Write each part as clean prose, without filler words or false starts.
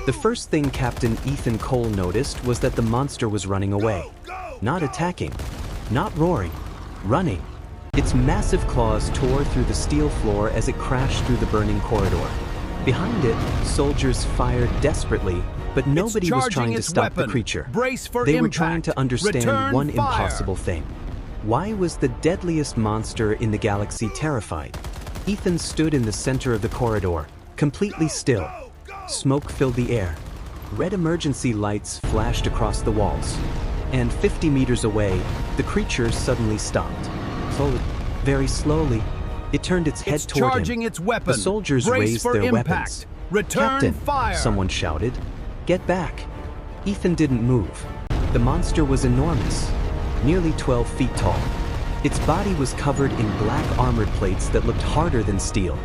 The first thing Captain Ethan Cole noticed was that the monster was running away. Not attacking, not roaring, running. Its massive claws tore through the steel floor as it crashed through the burning corridor. Behind it, soldiers fired desperately, but nobody was trying to stop the creature. They were trying to understand one impossible thing. Why was the deadliest monster in the galaxy terrified? Ethan stood in the center of the corridor, completely still. Smoke filled the air. Red emergency lights flashed across the walls. And 50 meters away, the creature suddenly stopped. Slowly, very slowly, it turned its head toward him. The soldiers raised their weapons. "Captain," someone shouted, "get back." Ethan didn't move. The monster was enormous, nearly 12 feet tall. Its body was covered in black armored plates that looked harder than steel.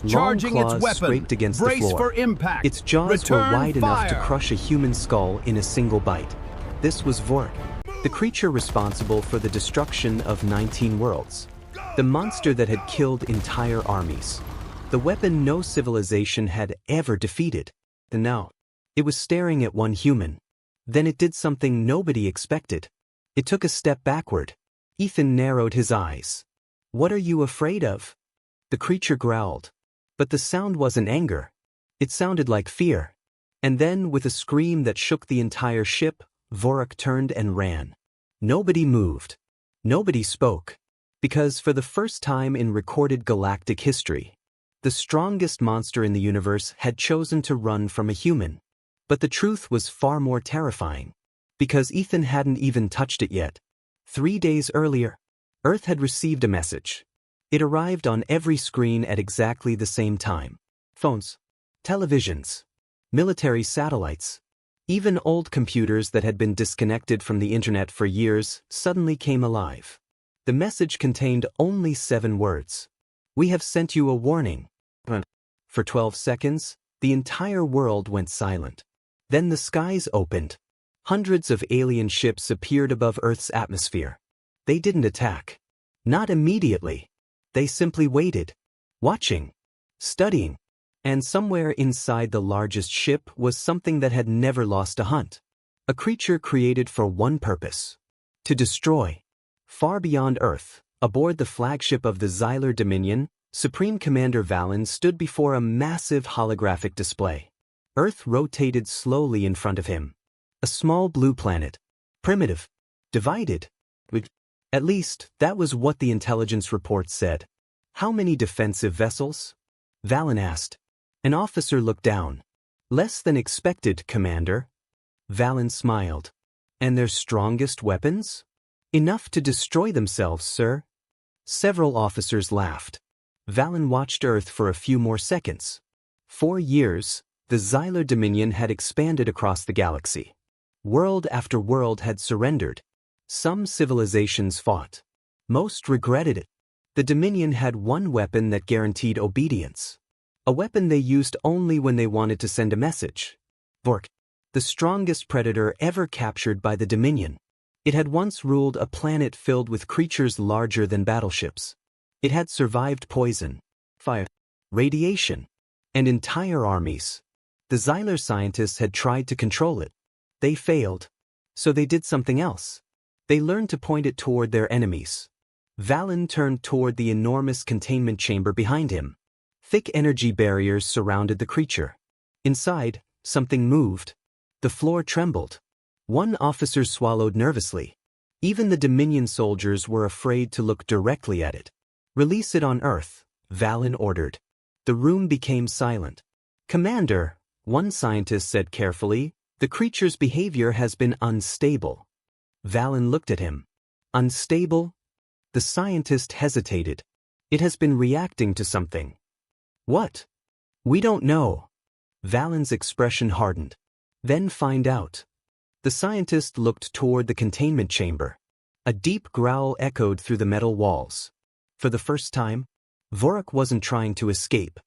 Long claws scraped against the floor. Its jaws were wide enough to crush a human skull in a single bite. This was Vork, the creature responsible for the destruction of 19 worlds. The monster that had killed entire armies. The weapon no civilization had ever defeated. And now, it was staring at one human. Then it did something nobody expected. It took a step backward. Ethan narrowed his eyes. "What are you afraid of?" The creature growled. But the sound wasn't anger. It sounded like fear. And then, with a scream that shook the entire ship, Vork turned and ran. Nobody moved. Nobody spoke. Because for the first time in recorded galactic history, the strongest monster in the universe had chosen to run from a human. But the truth was far more terrifying. Because Ethan hadn't even touched it yet. 3 days earlier, Earth had received a message. It arrived on every screen at exactly the same time. Phones, televisions, military satellites, even old computers that had been disconnected from the internet for years suddenly came alive. The message contained only 7 words. "We have sent you a warning." For 12 seconds, the entire world went silent. Then the skies opened. Hundreds of alien ships appeared above Earth's atmosphere. They didn't attack. Not immediately. They simply waited, watching, studying. And somewhere inside the largest ship was something that had never lost a hunt. A creature created for one purpose: to destroy. Far beyond Earth, aboard the flagship of the Xylar Dominion, Supreme Commander Valen stood before a massive holographic display. Earth rotated slowly in front of him. A small blue planet. Primitive. Divided. At least, that was what the intelligence report said. "How many defensive vessels?" Valen asked. An officer looked down. "Less than expected, Commander." Valen smiled. "And their strongest weapons?" "Enough to destroy themselves, sir." Several officers laughed. Valen watched Earth for a few more seconds. 4 years, the Xylar Dominion had expanded across the galaxy. World after world had surrendered. Some civilizations fought. Most regretted it. The Dominion had one weapon that guaranteed obedience. A weapon they used only when they wanted to send a message. Vork, the strongest predator ever captured by the Dominion. It had once ruled a planet filled with creatures larger than battleships. It had survived poison, fire, radiation, and entire armies. The Xylar scientists had tried to control it. They failed. So they did something else. They learned to point it toward their enemies. Valen turned toward the enormous containment chamber behind him. Thick energy barriers surrounded the creature. Inside, something moved. The floor trembled. One officer swallowed nervously. Even the Dominion soldiers were afraid to look directly at it. "Release it on Earth," Valen ordered. The room became silent. "Commander," one scientist said carefully, "the creature's behavior has been unstable." Valen looked at him. "Unstable?" The scientist hesitated. "It has been reacting to something." "What?" "We don't know." Valen's expression hardened. "Then find out." The scientist looked toward the containment chamber. A deep growl echoed through the metal walls. For the first time, Vork wasn't trying to escape.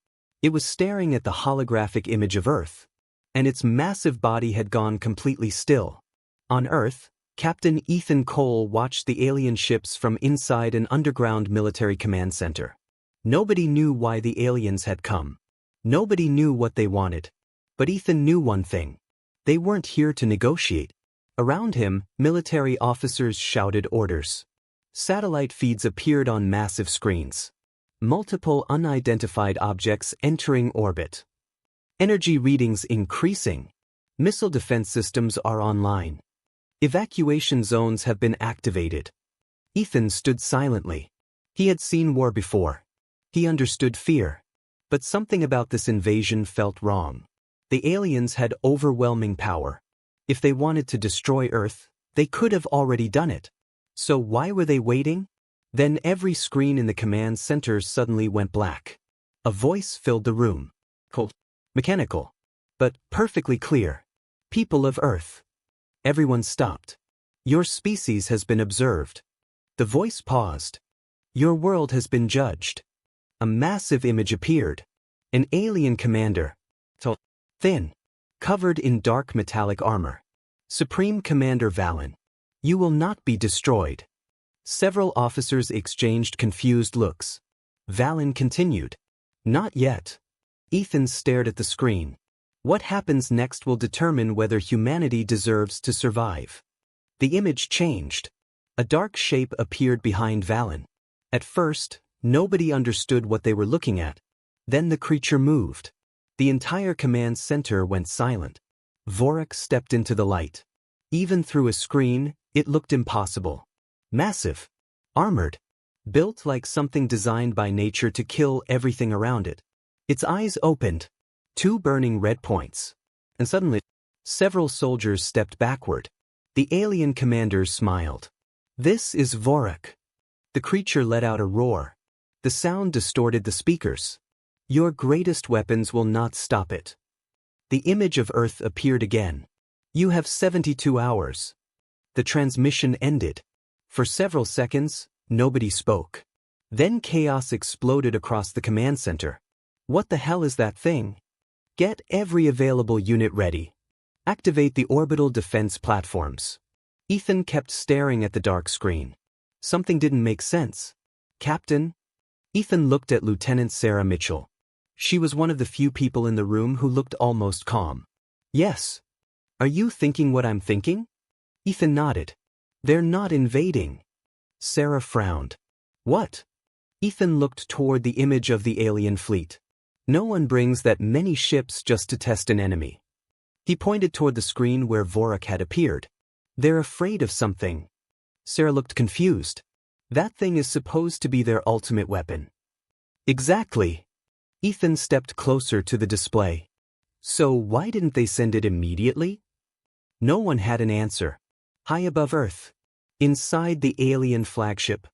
It was staring at the holographic image of Earth. And its massive body had gone completely still. On Earth, Captain Ethan Cole watched the alien ships from inside an underground military command center. Nobody knew why the aliens had come. Nobody knew what they wanted. But Ethan knew one thing. They weren't here to negotiate. Around him, military officers shouted orders. Satellite feeds appeared on massive screens. Multiple unidentified objects entering orbit. Energy readings increasing. Missile defense systems are online. Evacuation zones have been activated. Ethan stood silently. He had seen war before. He understood fear. But something about this invasion felt wrong. The aliens had overwhelming power. If they wanted to destroy Earth, they could have already done it. So why were they waiting? Then every screen in the command center suddenly went black. A voice filled the room. Cold, mechanical, but perfectly clear. People of Earth. Everyone stopped. Your species has been observed. The voice paused. Your world has been judged. A massive image appeared. An alien commander. Thin. Covered in dark metallic armor. Supreme Commander Valen. You will not be destroyed. Several officers exchanged confused looks. Valen continued. Not yet. Ethan stared at the screen. What happens next will determine whether humanity deserves to survive. The image changed. A dark shape appeared behind Valen. At first, nobody understood what they were looking at. Then the creature moved. The entire command center went silent. Vorak stepped into the light. Even through a screen, it looked impossible. Massive. Armored. Built like something designed by nature to kill everything around it. Its eyes opened. 2 burning red points. And suddenly, several soldiers stepped backward. The alien commander smiled. This is Vorak. The creature let out a roar. The sound distorted the speakers. Your greatest weapons will not stop it. The image of Earth appeared again. You have 72 hours. The transmission ended. For several seconds, nobody spoke. Then chaos exploded across the command center. What the hell is that thing? Get every available unit ready. Activate the orbital defense platforms. Ethan kept staring at the dark screen. Something didn't make sense. Captain? Ethan looked at Lieutenant Sarah Mitchell. She was one of the few people in the room who looked almost calm. Yes. Are you thinking what I'm thinking? Ethan nodded. They're not invading. Sarah frowned. What? Ethan looked toward the image of the alien fleet. No one brings that many ships just to test an enemy. He pointed toward the screen where Vorak had appeared. They're afraid of something. Sarah looked confused. That thing is supposed to be their ultimate weapon. Exactly. Ethan stepped closer to the display. So why didn't they send it immediately? No one had an answer. High above Earth, inside the alien flagship,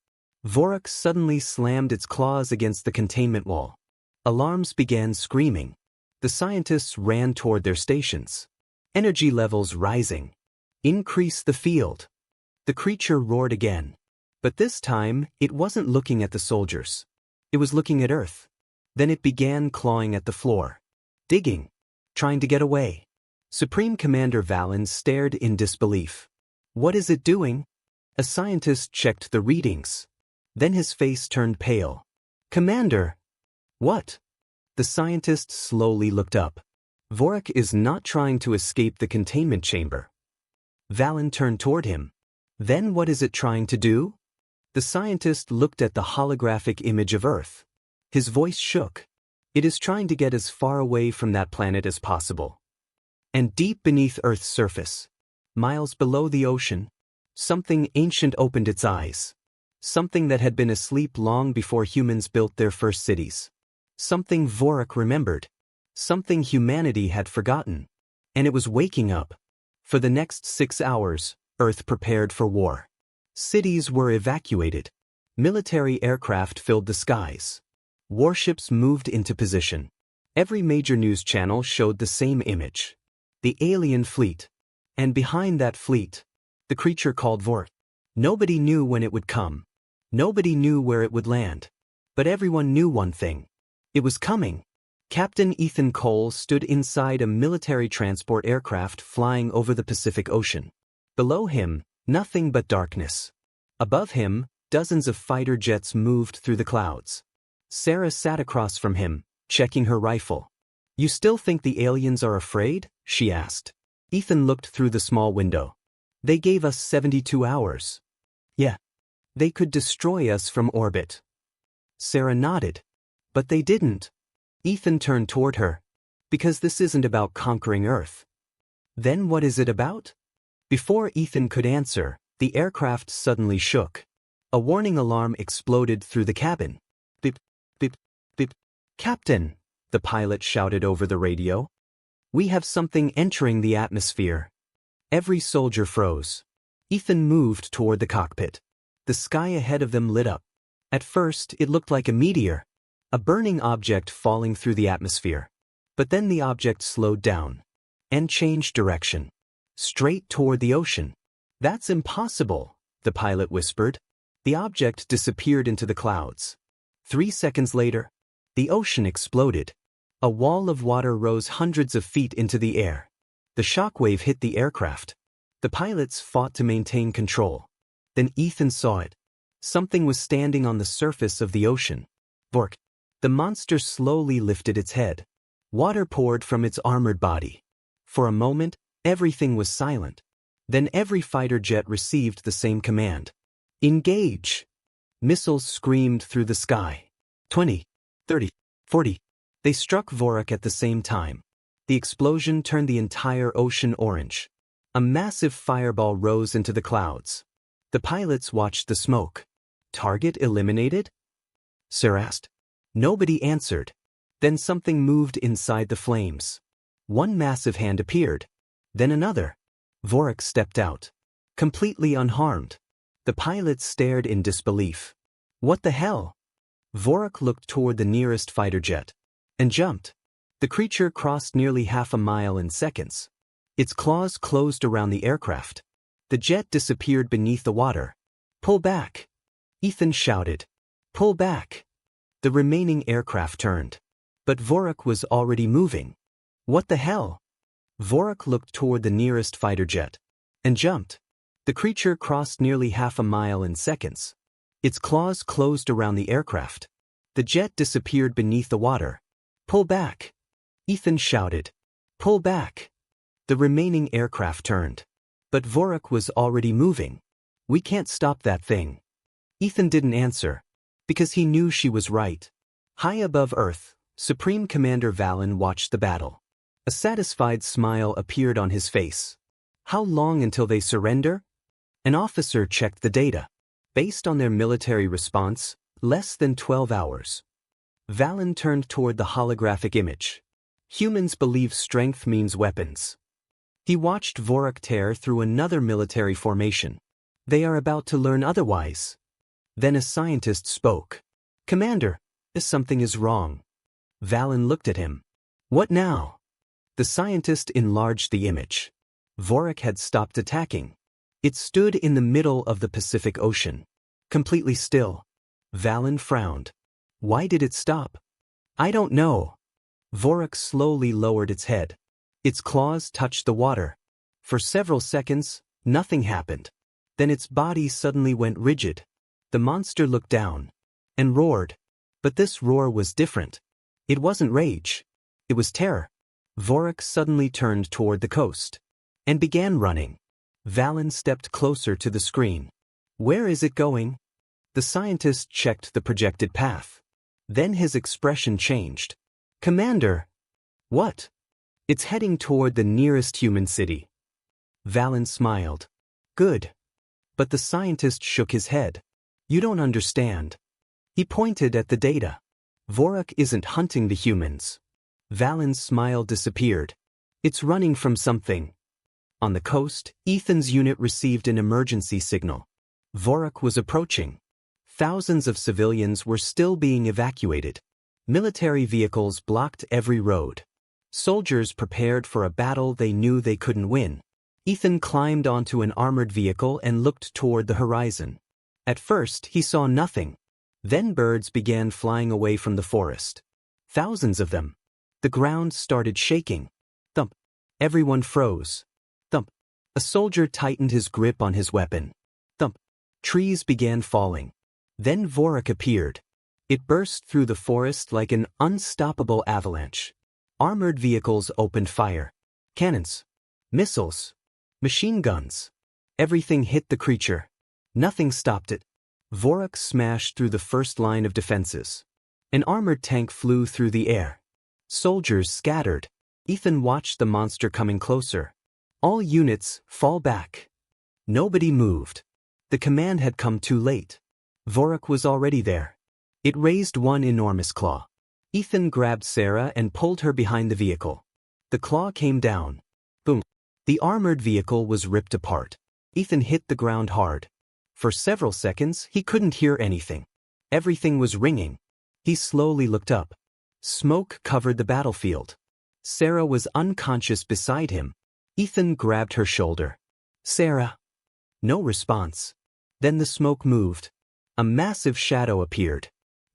Vorak suddenly slammed its claws against the containment wall. Alarms began screaming. The scientists ran toward their stations. Energy levels rising. Increase the field. The creature roared again. But this time, it wasn't looking at the soldiers. It was looking at Earth. Then it began clawing at the floor. Digging. Trying to get away. Supreme Commander Valen stared in disbelief. What is it doing? A scientist checked the readings. Then his face turned pale. Commander! What? The scientist slowly looked up. Vorak is not trying to escape the containment chamber. Valen turned toward him. Then what is it trying to do? The scientist looked at the holographic image of Earth. His voice shook. It is trying to get as far away from that planet as possible. And deep beneath Earth's surface, miles below the ocean, something ancient opened its eyes. Something that had been asleep long before humans built their first cities. Something Vorak remembered. Something humanity had forgotten. And it was waking up. For the next 6 hours, Earth prepared for war. Cities were evacuated. Military aircraft filled the skies. Warships moved into position. Every major news channel showed the same image. The alien fleet. And behind that fleet, the creature called Vorak. Nobody knew when it would come. Nobody knew where it would land. But everyone knew one thing. It was coming. Captain Ethan Cole stood inside a military transport aircraft flying over the Pacific Ocean. Below him, nothing but darkness. Above him, dozens of fighter jets moved through the clouds. Sarah sat across from him, checking her rifle. You still think the aliens are afraid? She asked. Ethan looked through the small window. They gave us 72 hours. Yeah. They could destroy us from orbit. Sarah nodded. But they didn't. Ethan turned toward her. Because this isn't about conquering Earth. Then what is it about? Before Ethan could answer, the aircraft suddenly shook. A warning alarm exploded through the cabin. Beep, beep, beep. Captain, the pilot shouted over the radio. We have something entering the atmosphere. Every soldier froze. Ethan moved toward the cockpit. The sky ahead of them lit up. At first, it looked like a meteor, a burning object falling through the atmosphere. But then the object slowed down and changed direction, straight toward the ocean. That's impossible, the pilot whispered. The object disappeared into the clouds. 3 seconds later, the ocean exploded. A wall of water rose hundreds of feet into the air. The shockwave hit the aircraft. The pilots fought to maintain control. Then Ethan saw it. Something was standing on the surface of the ocean. Vork. The monster slowly lifted its head. Water poured from its armored body. For a moment, everything was silent. Then every fighter jet received the same command. Engage! Missiles screamed through the sky. 20, 30, 40. They struck Vorak at the same time. The explosion turned the entire ocean orange. A massive fireball rose into the clouds. The pilots watched the smoke. Target eliminated? Sir asked. Nobody answered. Then something moved inside the flames. One massive hand appeared. Then another. Vorak stepped out. Completely unharmed. The pilots stared in disbelief. What the hell? Vorak looked toward the nearest fighter jet. And jumped. The creature crossed nearly half a mile in seconds. Its claws closed around the aircraft. The jet disappeared beneath the water. Pull back! Ethan shouted. Pull back! The remaining aircraft turned. But Vorak was already moving. What the hell? Vorak looked toward the nearest fighter jet. And jumped. The creature crossed nearly half a mile in seconds. Its claws closed around the aircraft. The jet disappeared beneath the water. Pull back! Ethan shouted. Pull back! The remaining aircraft turned. But Vorak was already moving. We can't stop that thing. Ethan didn't answer. Because he knew she was right. High above Earth, Supreme Commander Valen watched the battle. A satisfied smile appeared on his face. How long until they surrender? An officer checked the data. Based on their military response, less than 12 hours. Valen turned toward the holographic image. Humans believe strength means weapons. He watched Vorak tear through another military formation. They are about to learn otherwise. Then a scientist spoke. Commander, something is wrong. Valen looked at him. What now? The scientist enlarged the image. Vorak had stopped attacking. It stood in the middle of the Pacific Ocean. Completely still. Valen frowned. Why did it stop? I don't know. Vorak slowly lowered its head. Its claws touched the water. For several seconds, nothing happened. Then its body suddenly went rigid. The monster looked down. And roared. But this roar was different. It wasn't rage. It was terror. Vorak suddenly turned toward the coast. And began running. Valen stepped closer to the screen. Where is it going? The scientist checked the projected path. Then his expression changed. Commander! What? It's heading toward the nearest human city. Valen smiled. Good. But the scientist shook his head. You don't understand. He pointed at the data. Vorak isn't hunting the humans. Valen's smile disappeared. It's running from something. On the coast, Ethan's unit received an emergency signal. Vorak was approaching. Thousands of civilians were still being evacuated. Military vehicles blocked every road. Soldiers prepared for a battle they knew they couldn't win. Ethan climbed onto an armored vehicle and looked toward the horizon. At first, he saw nothing. Then birds began flying away from the forest. Thousands of them. The ground started shaking. Thump. Everyone froze. Thump. A soldier tightened his grip on his weapon. Thump. Trees began falling. Then Vorak appeared. It burst through the forest like an unstoppable avalanche. Armored vehicles opened fire. Cannons, missiles, machine guns. Everything hit the creature. Nothing stopped it. Vorak smashed through the first line of defenses. An armored tank flew through the air. Soldiers scattered. Ethan watched the monster coming closer. All units, fall back. Nobody moved. The command had come too late. Vorak was already there. It raised one enormous claw. Ethan grabbed Sarah and pulled her behind the vehicle. The claw came down. Boom. The armored vehicle was ripped apart. Ethan hit the ground hard. For several seconds, he couldn't hear anything. Everything was ringing. He slowly looked up. Smoke covered the battlefield. Sarah was unconscious beside him. Ethan grabbed her shoulder. Sarah. No response. Then the smoke moved. A massive shadow appeared.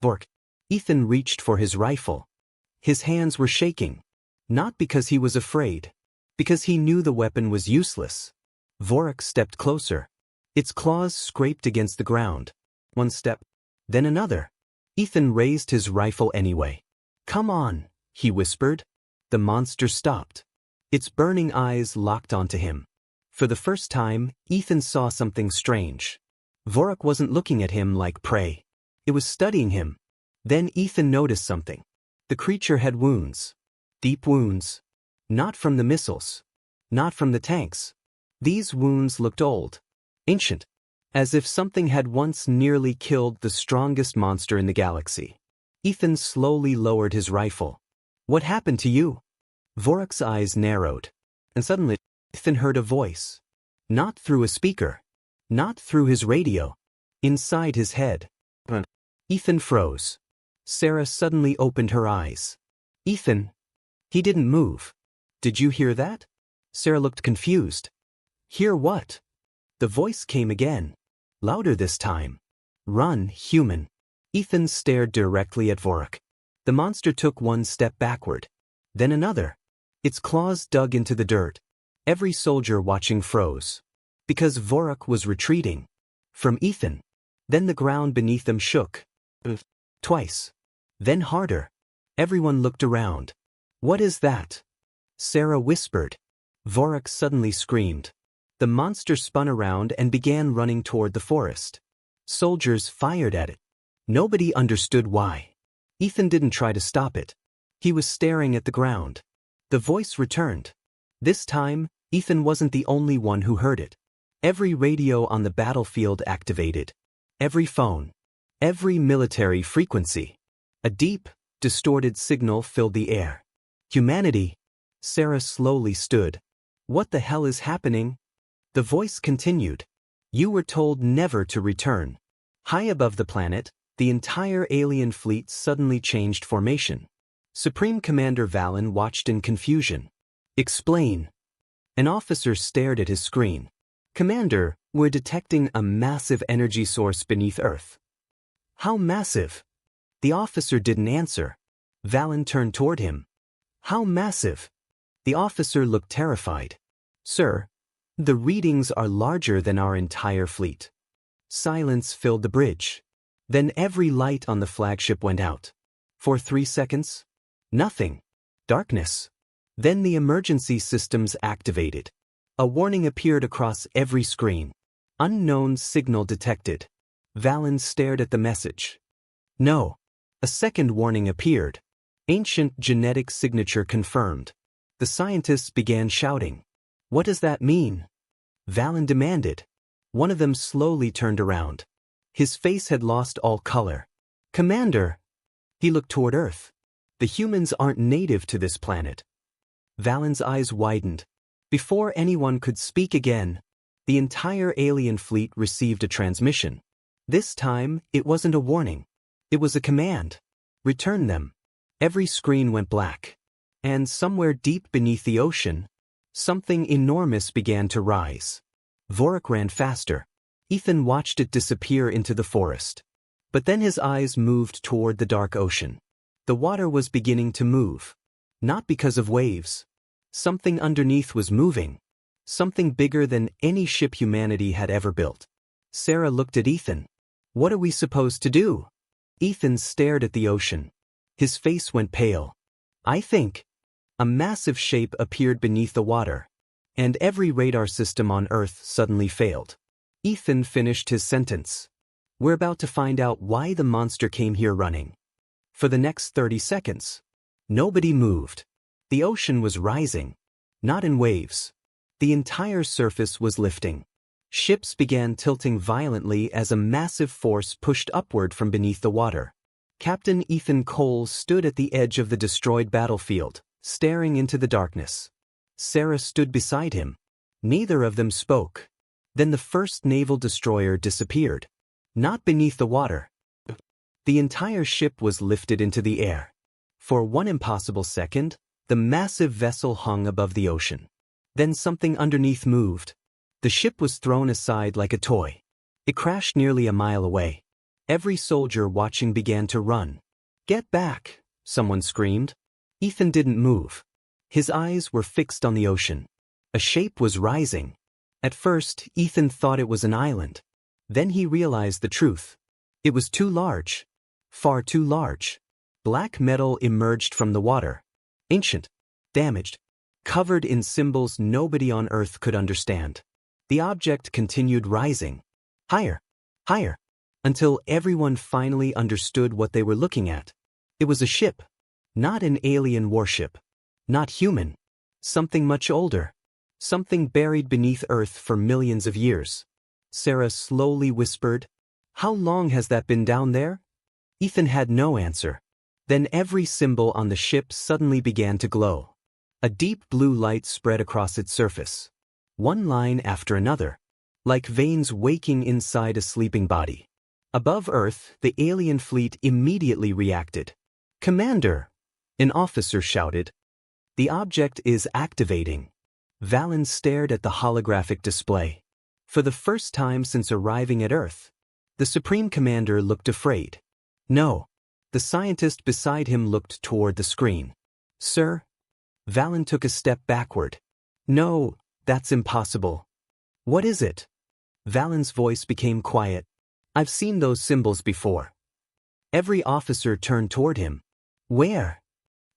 Vork. Ethan reached for his rifle. His hands were shaking. Not because he was afraid. Because he knew the weapon was useless. Vorak stepped closer. Its claws scraped against the ground. One step. Then another. Ethan raised his rifle anyway. Come on, he whispered. The monster stopped. Its burning eyes locked onto him. For the first time, Ethan saw something strange. Vorak wasn't looking at him like prey. It was studying him. Then Ethan noticed something. The creature had wounds. Deep wounds. Not from the missiles. Not from the tanks. These wounds looked old. Ancient. As if something had once nearly killed the strongest monster in the galaxy. Ethan slowly lowered his rifle. What happened to you? Vorak's eyes narrowed. And suddenly, Ethan heard a voice. Not through a speaker. Not through his radio. Inside his head. Ethan froze. Sarah suddenly opened her eyes. Ethan. He didn't move. Did you hear that? Sarah looked confused. Hear what? The voice came again. Louder this time. Run, human. Ethan stared directly at Vorak. The monster took one step backward. Then another. Its claws dug into the dirt. Every soldier watching froze. Because Vorak was retreating. From Ethan. Then the ground beneath them shook. Twice. Then harder. Everyone looked around. What is that? Sarah whispered. Vorak suddenly screamed. The monster spun around and began running toward the forest. Soldiers fired at it. Nobody understood why. Ethan didn't try to stop it. He was staring at the ground. The voice returned. This time, Ethan wasn't the only one who heard it. Every radio on the battlefield activated. Every phone. Every military frequency. A deep, distorted signal filled the air. Humanity. Sarah slowly stood. What the hell is happening? The voice continued. You were told never to return. High above the planet, the entire alien fleet suddenly changed formation. Supreme Commander Valen watched in confusion. Explain. An officer stared at his screen. Commander, we're detecting a massive energy source beneath Earth. How massive? The officer didn't answer. Valen turned toward him. How massive? The officer looked terrified. Sir, the readings are larger than our entire fleet. Silence filled the bridge. Then every light on the flagship went out. For 3 seconds, nothing. Darkness. Then the emergency systems activated. A warning appeared across every screen. Unknown signal detected. Valen stared at the message. No. A second warning appeared. Ancient genetic signature confirmed. The scientists began shouting. What does that mean? Valen demanded. One of them slowly turned around. His face had lost all color. Commander! He looked toward Earth. The humans aren't native to this planet. Valen's eyes widened. Before anyone could speak again, the entire alien fleet received a transmission. This time, it wasn't a warning. It was a command. Return them. Every screen went black. And somewhere deep beneath the ocean, something enormous began to rise. Vorak ran faster. Ethan watched it disappear into the forest. But then his eyes moved toward the dark ocean. The water was beginning to move. Not because of waves. Something underneath was moving. Something bigger than any ship humanity had ever built. Sarah looked at Ethan. What are we supposed to do? Ethan stared at the ocean. His face went pale. I think. A massive shape appeared beneath the water, and every radar system on Earth suddenly failed. Ethan finished his sentence. We're about to find out why the monster came here running. For the next 30 seconds, nobody moved. The ocean was rising, not in waves. The entire surface was lifting. Ships began tilting violently as a massive force pushed upward from beneath the water. Captain Ethan Cole stood at the edge of the destroyed battlefield, staring into the darkness. Sarah stood beside him. Neither of them spoke. Then the first naval destroyer disappeared. Not beneath the water. The entire ship was lifted into the air. For one impossible second, the massive vessel hung above the ocean. Then something underneath moved. The ship was thrown aside like a toy. It crashed nearly a mile away. Every soldier watching began to run. "Get back!" someone screamed. Ethan didn't move. His eyes were fixed on the ocean. A shape was rising. At first, Ethan thought it was an island. Then he realized the truth. It was too large. Far too large. Black metal emerged from the water. Ancient. Damaged. Covered in symbols nobody on Earth could understand. The object continued rising. Higher. Higher. Until everyone finally understood what they were looking at. It was a ship. Not an alien warship. Not human. Something much older. Something buried beneath Earth for millions of years. Sarah slowly whispered, "How long has that been down there?" Ethan had no answer. Then every symbol on the ship suddenly began to glow. A deep blue light spread across its surface. One line after another. Like veins waking inside a sleeping body. Above Earth, the alien fleet immediately reacted. "Commander!" an officer shouted. "The object is activating." Valen stared at the holographic display. For the first time since arriving at Earth, the Supreme Commander looked afraid. "No." The scientist beside him looked toward the screen. "Sir?" Valen took a step backward. "No, that's impossible." "What is it?" Valen's voice became quiet. "I've seen those symbols before." Every officer turned toward him. "Where?"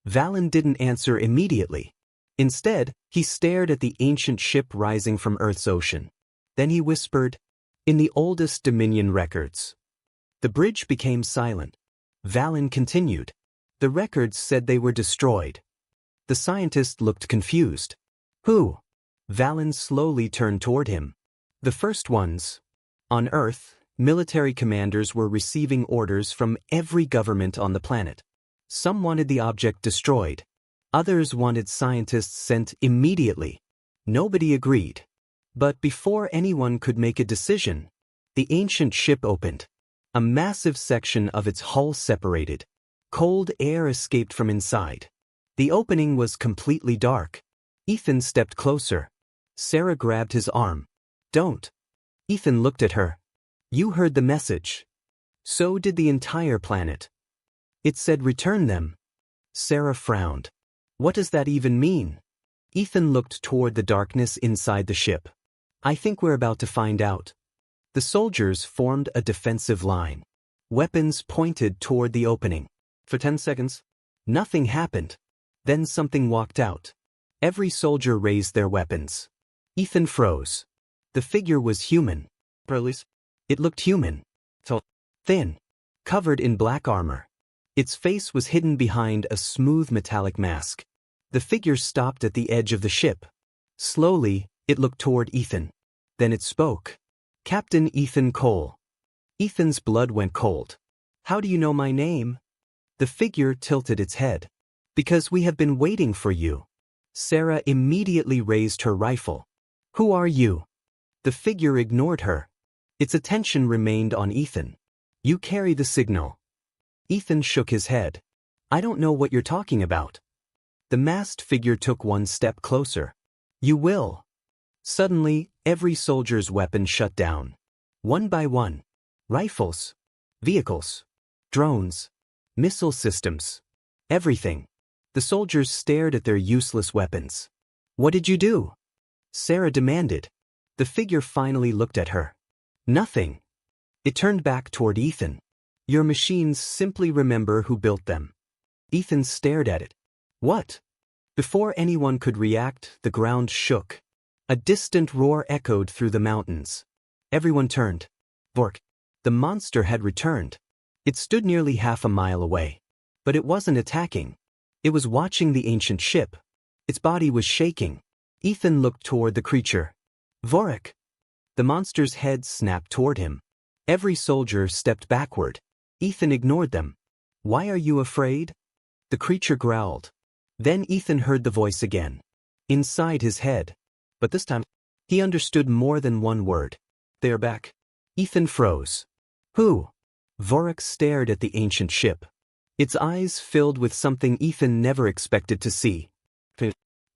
Valen didn't answer immediately. Instead, he stared at the ancient ship rising from Earth's ocean. Then he whispered, "In the oldest Dominion records." The bridge became silent. Valen continued. "The records said they were destroyed." The scientist looked confused. "Who?" Valen slowly turned toward him. "The first ones." On Earth, military commanders were receiving orders from every government on the planet. Some wanted the object destroyed. Others wanted scientists sent immediately. Nobody agreed. But before anyone could make a decision, the ancient ship opened. A massive section of its hull separated. Cold air escaped from inside. The opening was completely dark. Ethan stepped closer. Sarah grabbed his arm. "Don't." Ethan looked at her. "You heard the message." So did the entire planet. It said return them. Sarah frowned. "What does that even mean?" Ethan looked toward the darkness inside the ship. "I think we're about to find out." The soldiers formed a defensive line. Weapons pointed toward the opening. For 10 seconds, nothing happened. Then something walked out. Every soldier raised their weapons. Ethan froze. The figure was human. It looked human. Tall, thin, covered in black armor. Its face was hidden behind a smooth metallic mask. The figure stopped at the edge of the ship. Slowly, it looked toward Ethan. Then it spoke. "Captain Ethan Cole." Ethan's blood went cold. "How do you know my name?" The figure tilted its head. "Because we have been waiting for you." Sarah immediately raised her rifle. "Who are you?" The figure ignored her. Its attention remained on Ethan. "You carry the signal." Ethan shook his head. "I don't know what you're talking about." The masked figure took one step closer. "You will." Suddenly, every soldier's weapon shut down. One by one. Rifles. Vehicles. Drones. Missile systems. Everything. The soldiers stared at their useless weapons. "What did you do?" Sarah demanded. The figure finally looked at her. "Nothing." It turned back toward Ethan. "Your machines simply remember who built them." Ethan stared at it. "What?" Before anyone could react, the ground shook. A distant roar echoed through the mountains. Everyone turned. Vork. The monster had returned. It stood nearly half a mile away. But it wasn't attacking. It was watching the ancient ship. Its body was shaking. Ethan looked toward the creature. Vorik. The monster's head snapped toward him. Every soldier stepped backward. Ethan ignored them. Why are you afraid? The creature growled. Then Ethan heard the voice again. Inside his head. But this time, he understood more than one word. They are back. Ethan froze. Who? Vorik stared at the ancient ship. Its eyes filled with something Ethan never expected to see.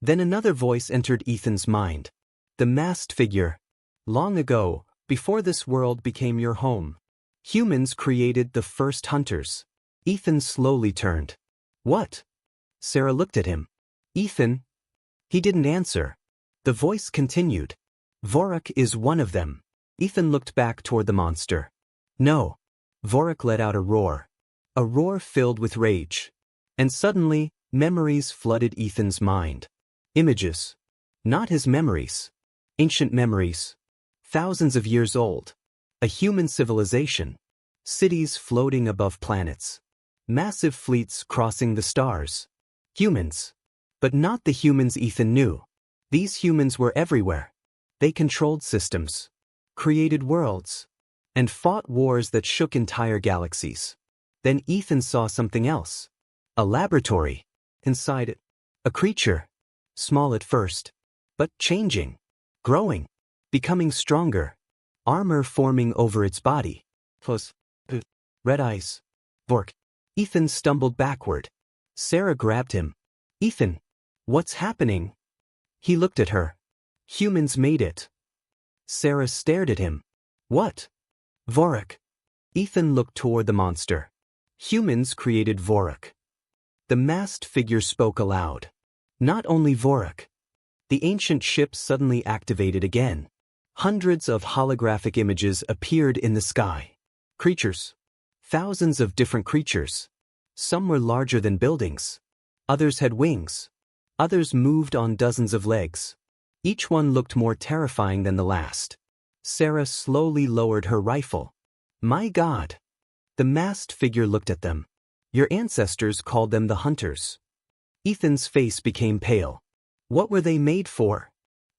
Then another voice entered Ethan's mind. The masked figure. Long ago, before this world became your home, humans created the first hunters. Ethan slowly turned. What? Sarah looked at him. Ethan? He didn't answer. The voice continued. Vorik is one of them. Ethan looked back toward the monster. No. Vorik let out a roar. A roar filled with rage. And suddenly, memories flooded Ethan's mind. Images. Not his memories. Ancient memories. Thousands of years old. A human civilization. Cities floating above planets. Massive fleets crossing the stars. Humans. But not the humans Ethan knew. These humans were everywhere. They controlled systems. Created worlds. And fought wars that shook entire galaxies. Then Ethan saw something else. A laboratory. Inside it, a creature. Small at first. But changing. Growing. Becoming stronger. Armor forming over its body. Plus, red eyes. Vork. Ethan stumbled backward. Sarah grabbed him. Ethan. What's happening? He looked at her. Humans made it. Sarah stared at him. What? Vorik. Ethan looked toward the monster. Humans created Vorik. The masked figure spoke aloud. Not only Vorik. The ancient ship suddenly activated again. Hundreds of holographic images appeared in the sky. Creatures. Thousands of different creatures. Some were larger than buildings. Others had wings. Others moved on dozens of legs. Each one looked more terrifying than the last. Sarah slowly lowered her rifle. My God! The masked figure looked at them. Your ancestors called them the hunters. Ethan's face became pale. What were they made for?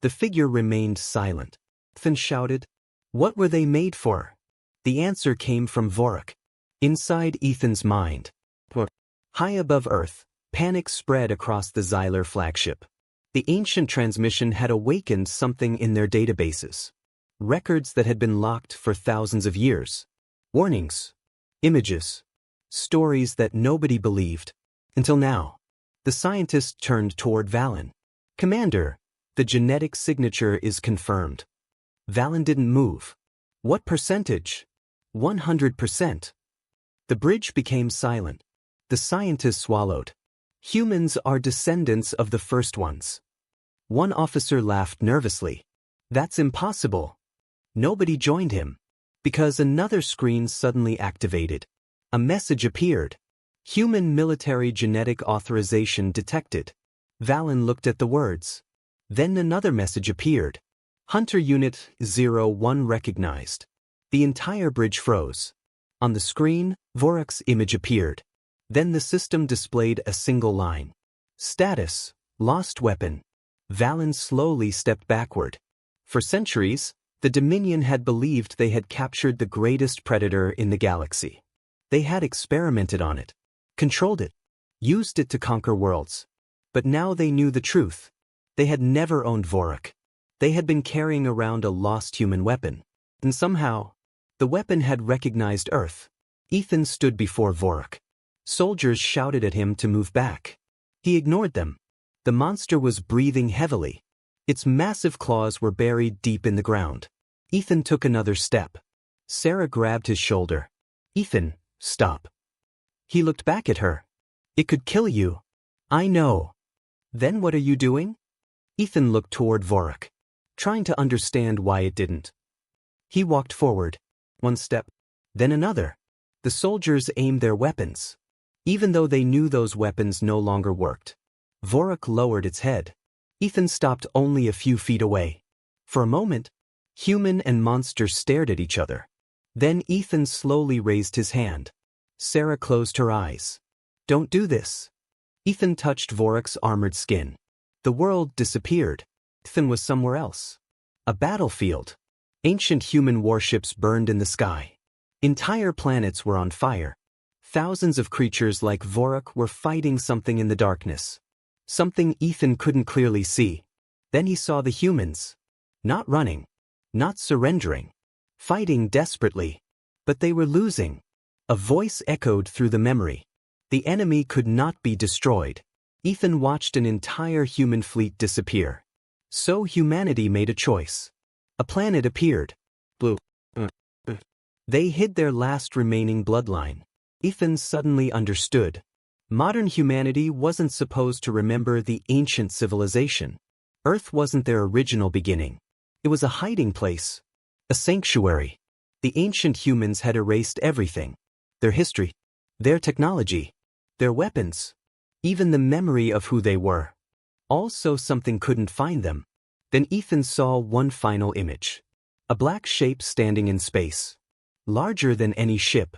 The figure remained silent. Ethan shouted. What were they made for? The answer came from Vorik. Inside Ethan's mind. High above Earth, panic spread across the Xyler flagship. The ancient transmission had awakened something in their databases. Records that had been locked for thousands of years. Warnings. Images. Stories that nobody believed. Until now. The scientist turned toward Valen. Commander, the genetic signature is confirmed. Valen didn't move. What percentage? 100%. The bridge became silent. The scientist swallowed. Humans are descendants of the first ones. One officer laughed nervously. That's impossible. Nobody joined him. Because another screen suddenly activated. A message appeared. Human military genetic authorization detected. Valen looked at the words. Then another message appeared. Hunter Unit 01 recognized. The entire bridge froze. On the screen, Vorik's image appeared. Then the system displayed a single line. Status, lost weapon. Valen slowly stepped backward. For centuries, the Dominion had believed they had captured the greatest predator in the galaxy. They had experimented on it, controlled it, used it to conquer worlds. But now they knew the truth. They had never owned Vorik. They had been carrying around a lost human weapon. And somehow, the weapon had recognized Earth. Ethan stood before Vorik. Soldiers shouted at him to move back. He ignored them. The monster was breathing heavily. Its massive claws were buried deep in the ground. Ethan took another step. Sarah grabbed his shoulder. Ethan, stop. He looked back at her. It could kill you. I know. Then what are you doing? Ethan looked toward Vorik, trying to understand why it didn't. He walked forward. One step, then another. The soldiers aimed their weapons. Even though they knew those weapons no longer worked. Vorik lowered its head. Ethan stopped only a few feet away. For a moment, human and monster stared at each other. Then Ethan slowly raised his hand. Sarah closed her eyes. "Don't do this." Ethan touched Vorik's armored skin. The world disappeared. Ethan was somewhere else. A battlefield. Ancient human warships burned in the sky. Entire planets were on fire. Thousands of creatures like Vorik were fighting something in the darkness. Something Ethan couldn't clearly see. Then he saw the humans. Not running. Not surrendering. Fighting desperately. But they were losing. A voice echoed through the memory. The enemy could not be destroyed. Ethan watched an entire human fleet disappear. So humanity made a choice. A planet appeared. Blue. They hid their last remaining bloodline. Ethan suddenly understood. Modern humanity wasn't supposed to remember the ancient civilization. Earth wasn't their original beginning. It was a hiding place. A sanctuary. The ancient humans had erased everything. Their history. Their technology. Their weapons. Even the memory of who they were. Also something couldn't find them. Then Ethan saw one final image. A black shape standing in space. Larger than any ship.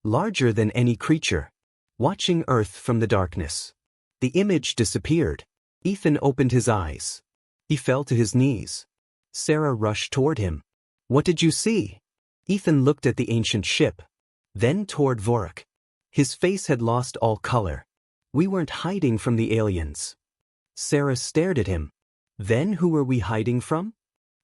Larger than any creature. Watching Earth from the darkness. The image disappeared. Ethan opened his eyes. He fell to his knees. Sarah rushed toward him. "What did you see?" Ethan looked at the ancient ship. Then toward Vorik. His face had lost all color. "We weren't hiding from the aliens." Sarah stared at him. "Then who were we hiding from?"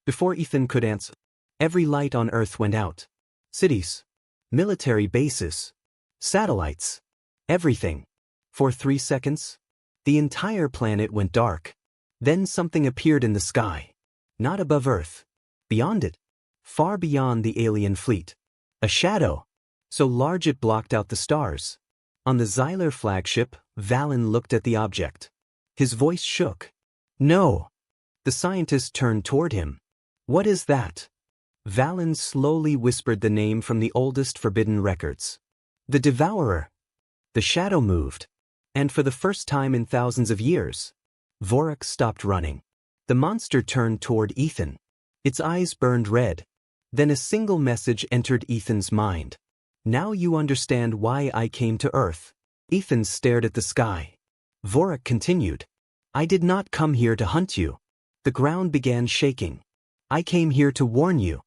Before Ethan could answer, every light on Earth went out. Cities. Military bases. Satellites. Everything. For 3 seconds, the entire planet went dark. Then something appeared in the sky. Not above Earth. Beyond it. Far beyond the alien fleet. A shadow. So large it blocked out the stars. On the Xyler flagship, Valen looked at the object. His voice shook. "No." The scientist turned toward him. "What is that?" Valen slowly whispered the name from the oldest forbidden records. "The Devourer." The shadow moved. And for the first time in thousands of years, Vorik stopped running. The monster turned toward Ethan. Its eyes burned red. Then a single message entered Ethan's mind. "Now you understand why I came to Earth." Ethan stared at the sky. Vorik continued. "I did not come here to hunt you." The ground began shaking. "I came here to warn you."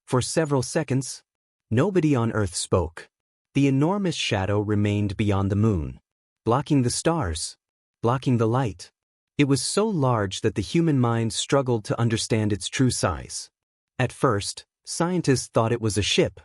For several seconds, nobody on Earth spoke. The enormous shadow remained beyond the moon, blocking the stars, blocking the light. It was so large that the human mind struggled to understand its true size. At first, scientists thought it was a ship.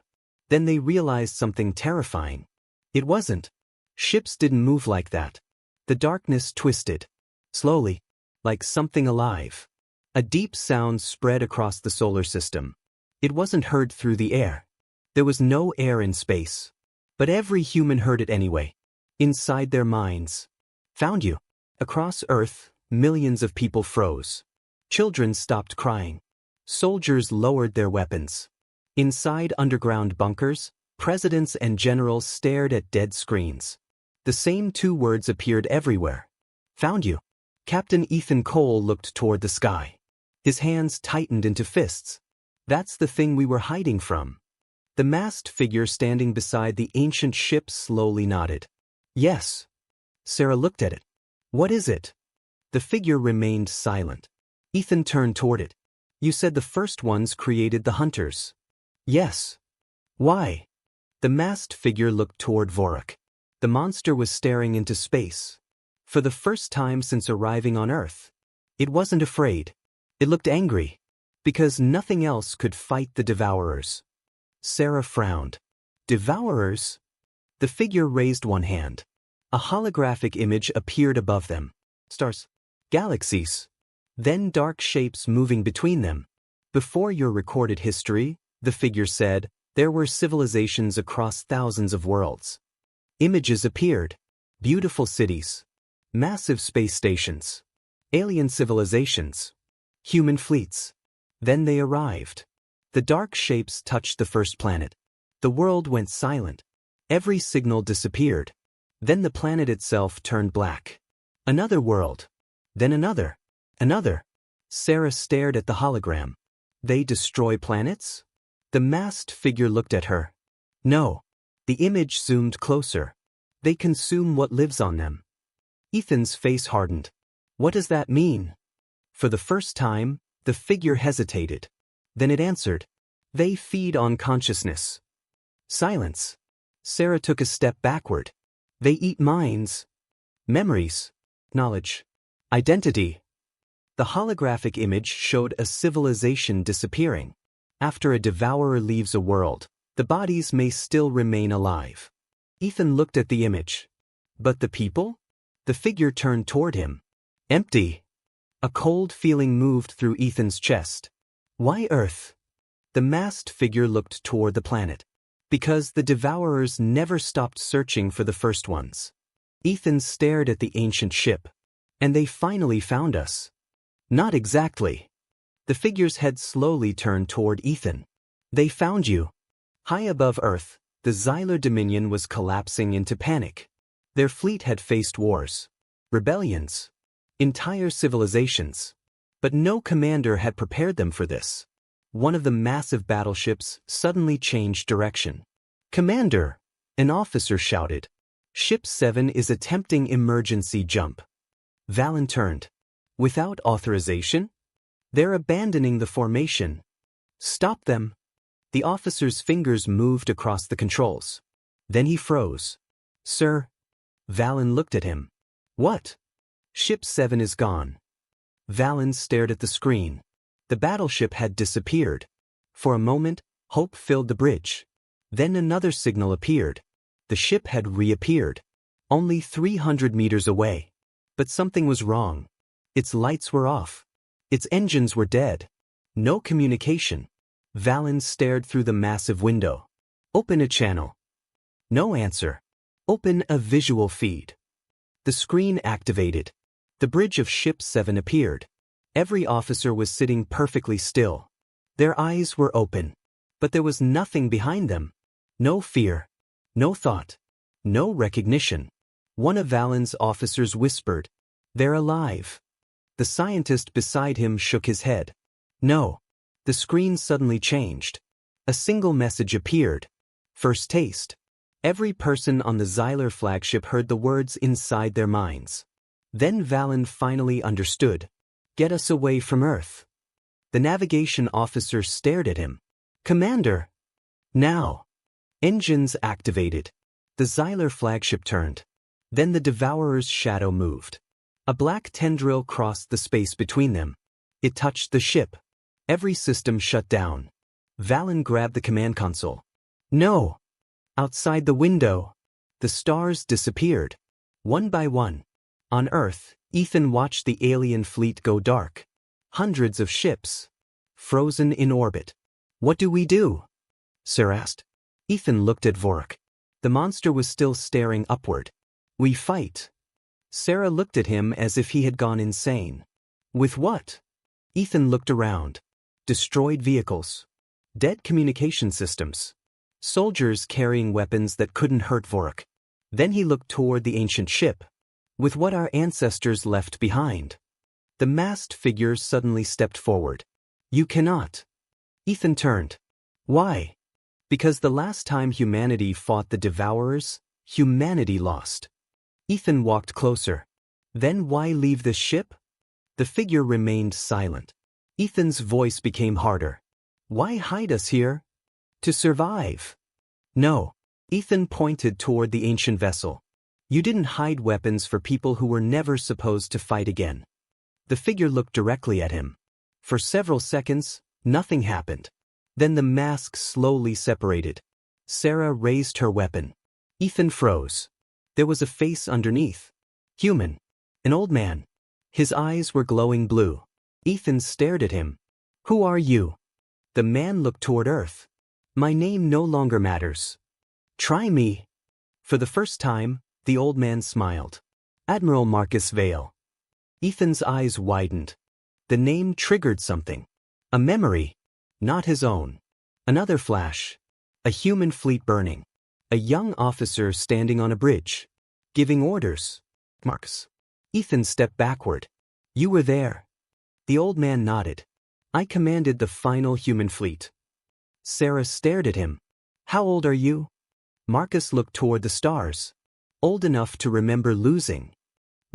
Then they realized something terrifying. It wasn't. Ships didn't move like that. The darkness twisted. Slowly. Like something alive. A deep sound spread across the solar system. It wasn't heard through the air. There was no air in space. But every human heard it anyway. Inside their minds. "Found you." Across Earth, millions of people froze. Children stopped crying. Soldiers lowered their weapons. Inside underground bunkers, presidents and generals stared at dead screens. The same 2 words appeared everywhere. "Found you." Captain Ethan Cole looked toward the sky. His hands tightened into fists. "That's the thing we were hiding from." The masked figure standing beside the ancient ship slowly nodded. "Yes." Sarah looked at it. "What is it?" The figure remained silent. Ethan turned toward it. "You said the first ones created the hunters." "Yes." "Why?" The masked figure looked toward Vorik. The monster was staring into space. For the first time since arriving on Earth, it wasn't afraid. It looked angry. Because nothing else could fight the Devourers. Sarah frowned. "Devourers?" The figure raised one hand. A holographic image appeared above them. Stars. Galaxies. Then dark shapes moving between them. "Before your recorded history," the figure said, "there were civilizations across thousands of worlds." Images appeared. Beautiful cities. Massive space stations. Alien civilizations. Human fleets. Then they arrived. The dark shapes touched the first planet. The world went silent. Every signal disappeared. Then the planet itself turned black. Another world. Then another. Another. Sarah stared at the hologram. They destroy planets? The masked figure looked at her. No. The image zoomed closer. They consume what lives on them. Ethan's face hardened. What does that mean? For the first time, the figure hesitated. Then it answered. They feed on consciousness. Silence. Sarah took a step backward. They eat minds. Memories. Knowledge. Identity. The holographic image showed a civilization disappearing. After a devourer leaves a world, the bodies may still remain alive. Ethan looked at the image. But the people? The figure turned toward him. Empty. A cold feeling moved through Ethan's chest. Why Earth? The masked figure looked toward the planet. Because the devourers never stopped searching for the first ones. Ethan stared at the ancient ship. And they finally found us. Not exactly. The figure's head slowly turned toward Ethan. They found you. High above Earth, the Xylar Dominion was collapsing into panic. Their fleet had faced wars, rebellions, entire civilizations. But no commander had prepared them for this. One of the massive battleships suddenly changed direction. Commander! An officer shouted. Ship 7 is attempting emergency jump. Valen turned. Without authorization? They're abandoning the formation. Stop them. The officer's fingers moved across the controls. Then he froze. Sir. Valen looked at him. What? Ship 7 is gone. Valen stared at the screen. The battleship had disappeared. For a moment, hope filled the bridge. Then another signal appeared. The ship had reappeared. Only 300 meters away. But something was wrong. Its lights were off. Its engines were dead. No communication. Valen stared through the massive window. Open a channel. No answer. Open a visual feed. The screen activated. The bridge of Ship 7 appeared. Every officer was sitting perfectly still. Their eyes were open. But there was nothing behind them. No fear. No thought. No recognition. One of Valen's officers whispered, "They're alive." The scientist beside him shook his head. No. The screen suddenly changed. A single message appeared. First taste. Every person on the Xylar flagship heard the words inside their minds. Then Valen finally understood. Get us away from Earth. The navigation officer stared at him. Commander! Now! Engines activated. The Xylar flagship turned. Then the Devourer's shadow moved. A black tendril crossed the space between them. It touched the ship. Every system shut down. Valen grabbed the command console. No! Outside the window. The stars disappeared. One by one. On Earth, Ethan watched the alien fleet go dark. Hundreds of ships. Frozen in orbit. What do we do? Sir asked. Ethan looked at Vorik. The monster was still staring upward. We fight. Sarah looked at him as if he had gone insane. With what? Ethan looked around. Destroyed vehicles. Dead communication systems. Soldiers carrying weapons that couldn't hurt Vorik. Then he looked toward the ancient ship. With what our ancestors left behind. The masked figure suddenly stepped forward. You cannot. Ethan turned. Why? Because the last time humanity fought the Devourers, humanity lost. Ethan walked closer. Then why leave the ship? The figure remained silent. Ethan's voice became harder. Why hide us here? To survive. No. Ethan pointed toward the ancient vessel. You didn't hide weapons for people who were never supposed to fight again. The figure looked directly at him. For several seconds, nothing happened. Then the masks slowly separated. Sarah raised her weapon. Ethan froze. There was a face underneath. Human. An old man. His eyes were glowing blue. Ethan stared at him. Who are you? The man looked toward Earth. My name no longer matters. Try me. For the first time, the old man smiled. Admiral Marcus Vale. Ethan's eyes widened. The name triggered something. A memory. Not his own. Another flash. A human fleet burning. A young officer standing on a bridge. Giving orders. Marcus. Ethan stepped backward. You were there. The old man nodded. I commanded the final human fleet. Sarah stared at him. How old are you? Marcus looked toward the stars. Old enough to remember losing.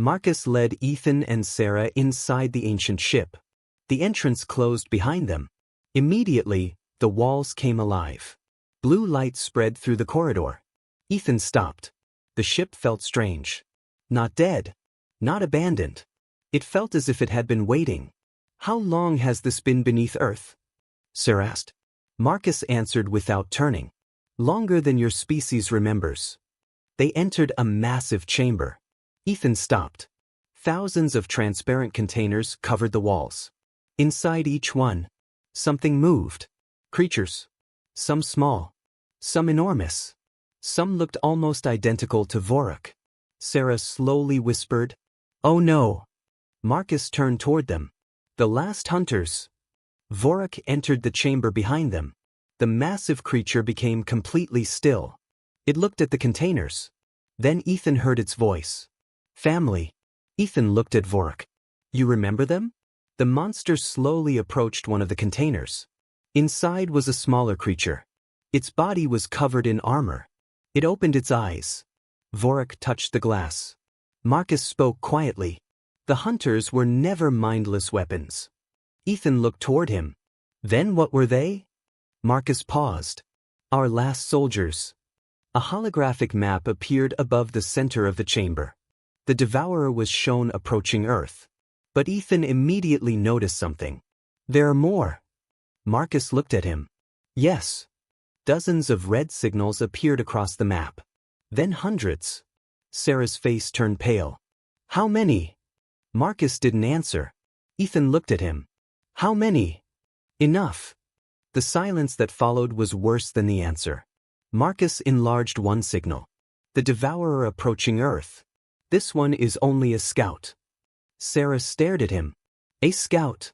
Marcus led Ethan and Sarah inside the ancient ship. The entrance closed behind them. Immediately, the walls came alive. Blue light spread through the corridor. Ethan stopped. The ship felt strange. Not dead. Not abandoned. It felt as if it had been waiting. How long has this been beneath Earth? Sarah asked. Marcus answered without turning. Longer than your species remembers. They entered a massive chamber. Ethan stopped. Thousands of transparent containers covered the walls. Inside each one, something moved. Creatures. Some small. Some enormous. Some looked almost identical to Vorak. Sarah slowly whispered, Oh no. Marcus turned toward them. The last hunters. Vorak entered the chamber behind them. The massive creature became completely still. It looked at the containers. Then Ethan heard its voice. Family. Ethan looked at Vorak. You remember them? The monster slowly approached one of the containers. Inside was a smaller creature. Its body was covered in armor. It opened its eyes. Vorak touched the glass. Marcus spoke quietly. The hunters were never mindless weapons. Ethan looked toward him. Then what were they? Marcus paused. Our last soldiers. A holographic map appeared above the center of the chamber. The devourer was shown approaching Earth. But Ethan immediately noticed something. There are more. Marcus looked at him. Yes. Dozens of red signals appeared across the map. Then hundreds. Sarah's face turned pale. How many? Marcus didn't answer. Ethan looked at him. How many? Enough. The silence that followed was worse than the answer. Marcus enlarged one signal. The devourer approaching Earth. This one is only a scout. Sarah stared at him. A scout.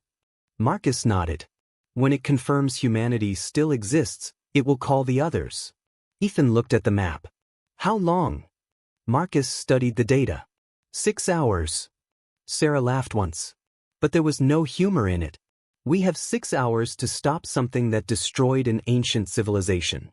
Marcus nodded. When it confirms humanity still exists, it will call the others. Ethan looked at the map. How long? Marcus studied the data. 6 hours. Sarah laughed once. But there was no humor in it. We have 6 hours to stop something that destroyed an ancient civilization.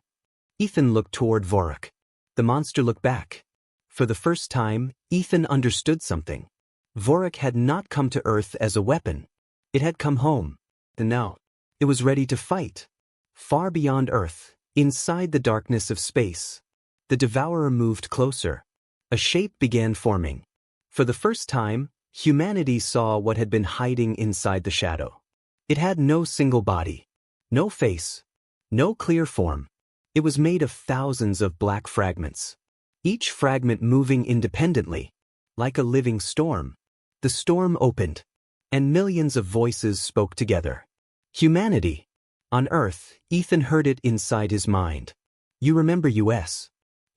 Ethan looked toward Vorak. The monster looked back. For the first time, Ethan understood something. Vorak had not come to Earth as a weapon. It had come home. And now, it was ready to fight. Far beyond Earth, inside the darkness of space, the devourer moved closer. A shape began forming. For the first time, humanity saw what had been hiding inside the shadow. It had no single body, no face, no clear form. It was made of thousands of black fragments, each fragment moving independently, like a living storm. The storm opened, and millions of voices spoke together. Humanity. On Earth, Ethan heard it inside his mind. You remember US?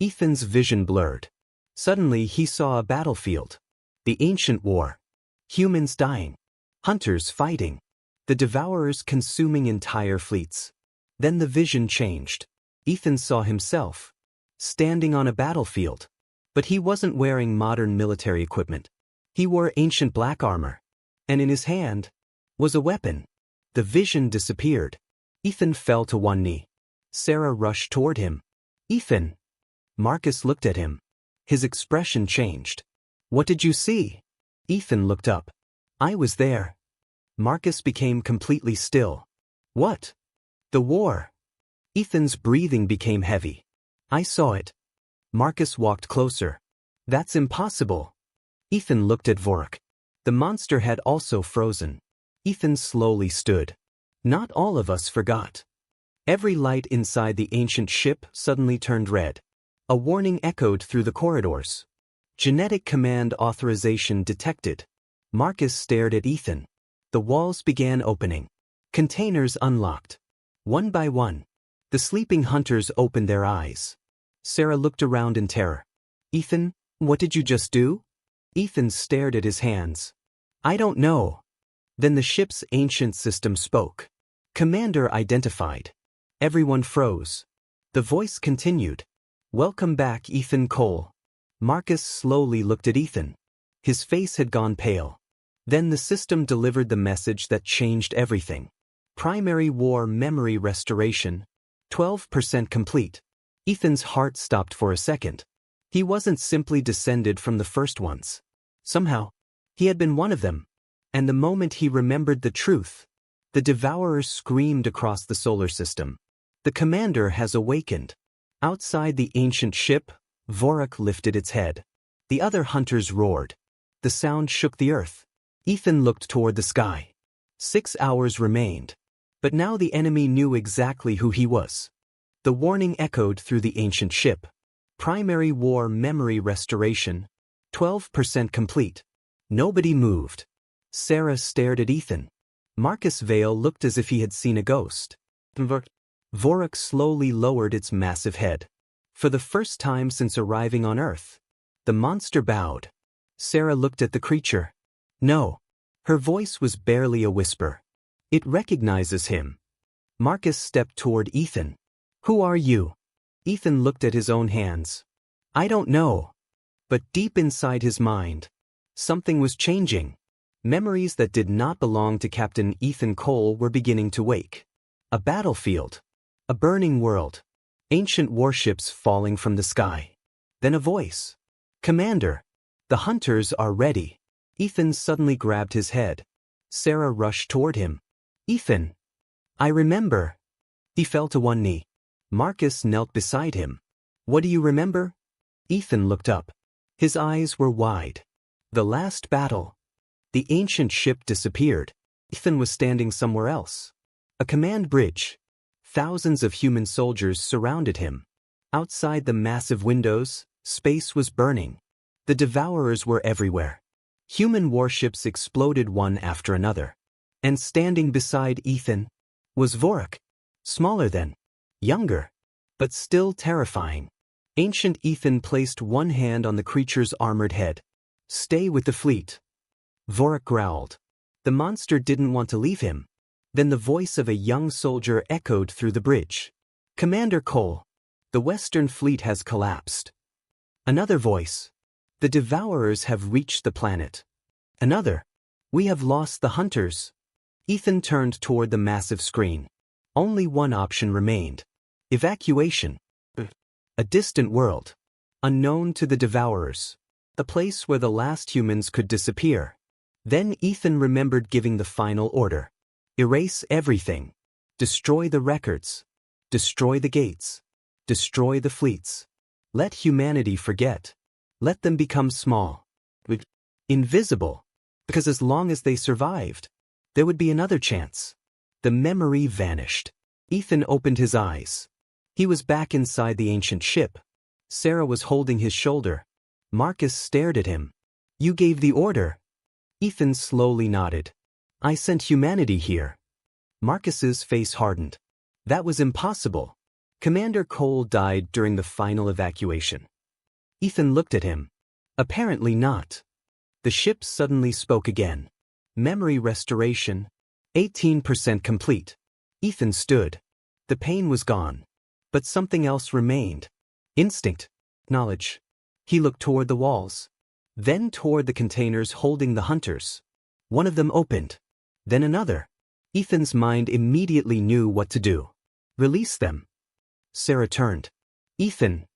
Ethan's vision blurred. Suddenly he saw a battlefield. The ancient war. Humans dying. Hunters fighting. The devourers consuming entire fleets. Then the vision changed. Ethan saw himself standing on a battlefield. But he wasn't wearing modern military equipment. He wore ancient black armor. And in his hand was a weapon. The vision disappeared. Ethan fell to one knee. Sarah rushed toward him. Ethan. Marcus looked at him. His expression changed. What did you see? Ethan looked up. I was there. Marcus became completely still. What? The war. Ethan's breathing became heavy. I saw it. Marcus walked closer. That's impossible. Ethan looked at Vorak. The monster had also frozen. Ethan slowly stood. Not all of us forgot. Every light inside the ancient ship suddenly turned red. A warning echoed through the corridors. Genetic command authorization detected. Marcus stared at Ethan. The walls began opening. Containers unlocked. One by one, the sleeping hunters opened their eyes. Sarah looked around in terror. Ethan, what did you just do? Ethan stared at his hands. I don't know. Then the ship's ancient system spoke. Commander identified. Everyone froze. The voice continued. Welcome back, Ethan Cole. Marcus slowly looked at Ethan. His face had gone pale. Then the system delivered the message that changed everything. Primary war memory restoration. 12% complete. Ethan's heart stopped for a second. He wasn't simply descended from the first ones. Somehow, he had been one of them. And the moment he remembered the truth, the Devourers screamed across the solar system. The commander has awakened. Outside the ancient ship, Vorak lifted its head. The other hunters roared. The sound shook the earth. Ethan looked toward the sky. 6 hours remained. But now the enemy knew exactly who he was. The warning echoed through the ancient ship. Primary war memory restoration. 12% complete. Nobody moved. Sarah stared at Ethan. Marcus Vale looked as if he had seen a ghost. Vorak slowly lowered its massive head. For the first time since arriving on Earth, the monster bowed. Sarah looked at the creature. No. Her voice was barely a whisper. It recognizes him. Marcus stepped toward Ethan. Who are you? Ethan looked at his own hands. I don't know. But deep inside his mind, something was changing. Memories that did not belong to Captain Ethan Cole were beginning to wake. A battlefield. A burning world. Ancient warships falling from the sky. Then a voice. Commander. The hunters are ready. Ethan suddenly grabbed his head. Sarah rushed toward him. Ethan. I remember. He fell to one knee. Marcus knelt beside him. What do you remember? Ethan looked up. His eyes were wide. The last battle. The ancient ship disappeared. Ethan was standing somewhere else. A command bridge. Thousands of human soldiers surrounded him. Outside the massive windows, space was burning. The Devourers were everywhere. Human warships exploded one after another. And standing beside Ethan was Vorak. Smaller than, younger, but still terrifying. Ancient Ethan placed one hand on the creature's armored head. Stay with the fleet. Vorak growled. The monster didn't want to leave him. Then the voice of a young soldier echoed through the bridge. Commander Cole, the Western Fleet has collapsed. Another voice. The Devourers have reached the planet. Another. We have lost the hunters. Ethan turned toward the massive screen. Only one option remained. Evacuation. A distant world. Unknown to the Devourers. A place where the last humans could disappear. Then Ethan remembered giving the final order. Erase everything. Destroy the records. Destroy the gates. Destroy the fleets. Let humanity forget. Let them become small. Invisible. Because as long as they survived, there would be another chance. The memory vanished. Ethan opened his eyes. He was back inside the ancient ship. Sarah was holding his shoulder. Marcus stared at him. You gave the order. Ethan slowly nodded. I sent humanity here. Marcus's face hardened. That was impossible. Commander Cole died during the final evacuation. Ethan looked at him. Apparently not. The ship suddenly spoke again. Memory restoration. 18% complete. Ethan stood. The pain was gone. But something else remained. Instinct. Knowledge. He looked toward the walls. Then toward the containers holding the hunters. One of them opened. Then another. Ethan's mind immediately knew what to do. Release them. Sarah turned. Ethan.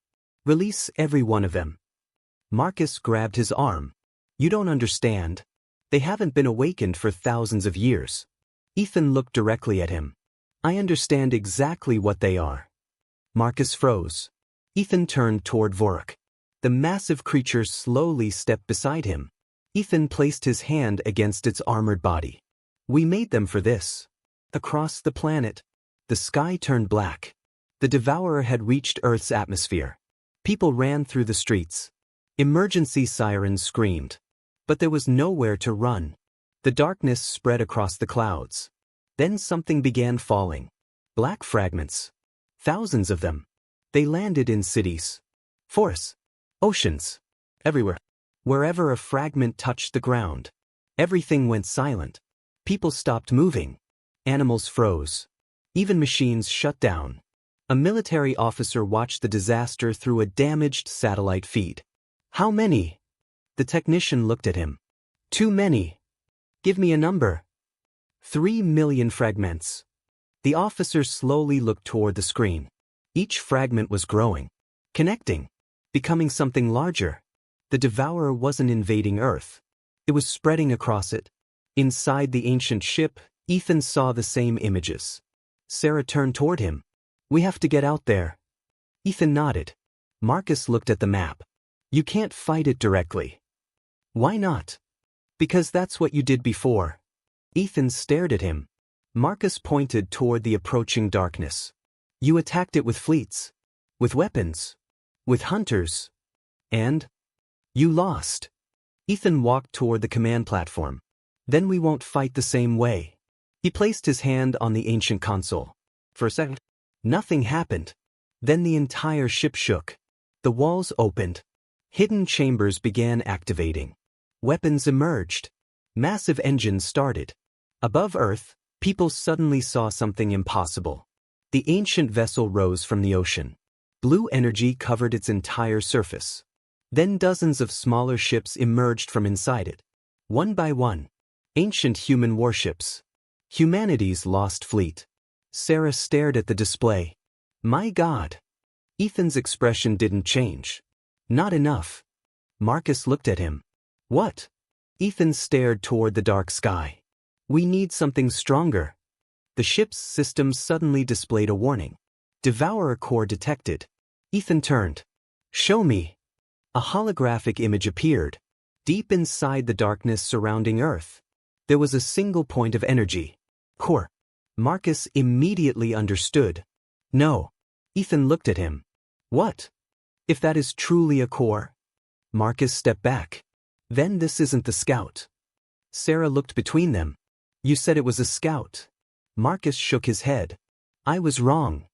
Release every one of them. Marcus grabbed his arm. You don't understand. They haven't been awakened for thousands of years. Ethan looked directly at him. I understand exactly what they are. Marcus froze. Ethan turned toward Vorak. The massive creature slowly stepped beside him. Ethan placed his hand against its armored body. We made them for this. Across the planet, the sky turned black. The Devourer had reached Earth's atmosphere. People ran through the streets. Emergency sirens screamed. But there was nowhere to run. The darkness spread across the clouds. Then something began falling. Black fragments. Thousands of them. They landed in cities. Forests. Oceans. Everywhere. Wherever a fragment touched the ground, everything went silent. People stopped moving. Animals froze. Even machines shut down. A military officer watched the disaster through a damaged satellite feed. How many? The technician looked at him. Too many. Give me a number. 3 million fragments. The officer slowly looked toward the screen. Each fragment was growing, connecting, becoming something larger. The devourer wasn't invading Earth. It was spreading across it. Inside the ancient ship, Ethan saw the same images. Sarah turned toward him. We have to get out there. Ethan nodded. Marcus looked at the map. You can't fight it directly. Why not? Because that's what you did before. Ethan stared at him. Marcus pointed toward the approaching darkness. You attacked it with fleets. With weapons. With hunters. And? You lost. Ethan walked toward the command platform. Then we won't fight the same way. He placed his hand on the ancient console. For a second, nothing happened. Then the entire ship shook. The walls opened. Hidden chambers began activating. Weapons emerged. Massive engines started. Above Earth, people suddenly saw something impossible. The ancient vessel rose from the ocean. Blue energy covered its entire surface. Then dozens of smaller ships emerged from inside it. One by one. Ancient human warships. Humanity's lost fleet. Sarah stared at the display. My God. Ethan's expression didn't change. Not enough. Marcus looked at him. What? Ethan stared toward the dark sky. We need something stronger. The ship's systems suddenly displayed a warning. Devourer core detected. Ethan turned. Show me. A holographic image appeared. Deep inside the darkness surrounding Earth, there was a single point of energy. Core. Marcus immediately understood. No. Ethan looked at him. What? If that is truly a core? Marcus stepped back. Then this isn't the scout. Sarah looked between them. You said it was a scout. Marcus shook his head. I was wrong.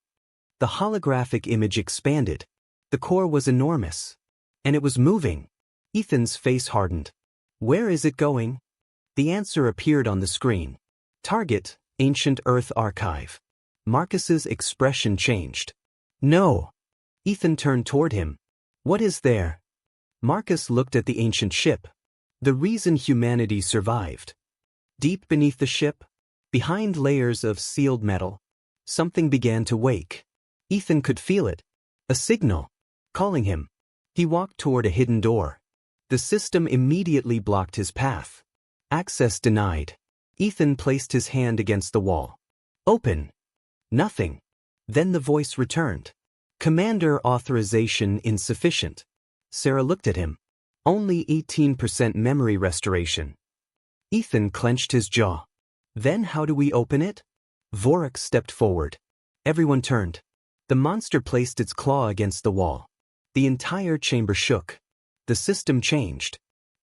The holographic image expanded. The core was enormous. And it was moving. Ethan's face hardened. Where is it going? The answer appeared on the screen. Target, Ancient Earth Archive. Marcus's expression changed. No. Ethan turned toward him. What is there? Marcus looked at the ancient ship. The reason humanity survived. Deep beneath the ship, behind layers of sealed metal, something began to wake. Ethan could feel it. A signal. Calling him. He walked toward a hidden door. The system immediately blocked his path. Access denied. Ethan placed his hand against the wall. Open. Nothing. Then the voice returned. Commander authorization insufficient. Sarah looked at him. Only 18% memory restoration. Ethan clenched his jaw. Then how do we open it? Vorik stepped forward. Everyone turned. The monster placed its claw against the wall. The entire chamber shook. The system changed.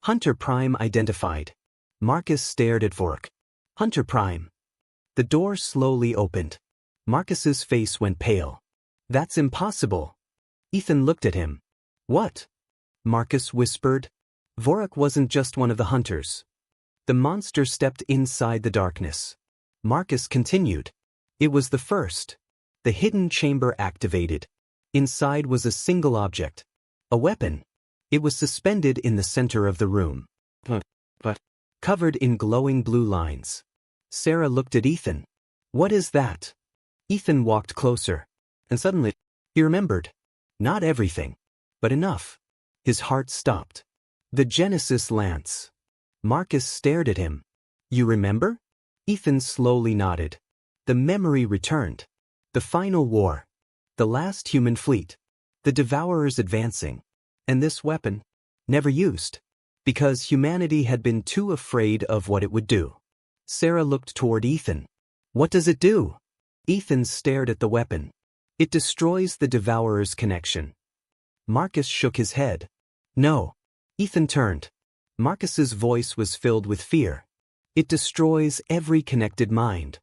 Hunter Prime identified. Marcus stared at Vorik. Hunter Prime. The door slowly opened. Marcus's face went pale. That's impossible. Ethan looked at him. What? Marcus whispered. Vorik wasn't just one of the hunters. The monster stepped inside the darkness. Marcus continued. It was the first. The hidden chamber activated. Inside was a single object. A weapon. It was suspended in the center of the room. But covered in glowing blue lines. Sarah looked at Ethan. What is that? Ethan walked closer. And suddenly, he remembered. Not everything. But enough. His heart stopped. The Genesis lance. Marcus stared at him. You remember? Ethan slowly nodded. The memory returned. The final war. The last human fleet. The Devourers advancing. And this weapon? Never used. Because humanity had been too afraid of what it would do. Sarah looked toward Ethan. What does it do? Ethan stared at the weapon. It destroys the Devourer's connection. Marcus shook his head. No. Ethan turned. Marcus's voice was filled with fear. It destroys every connected mind.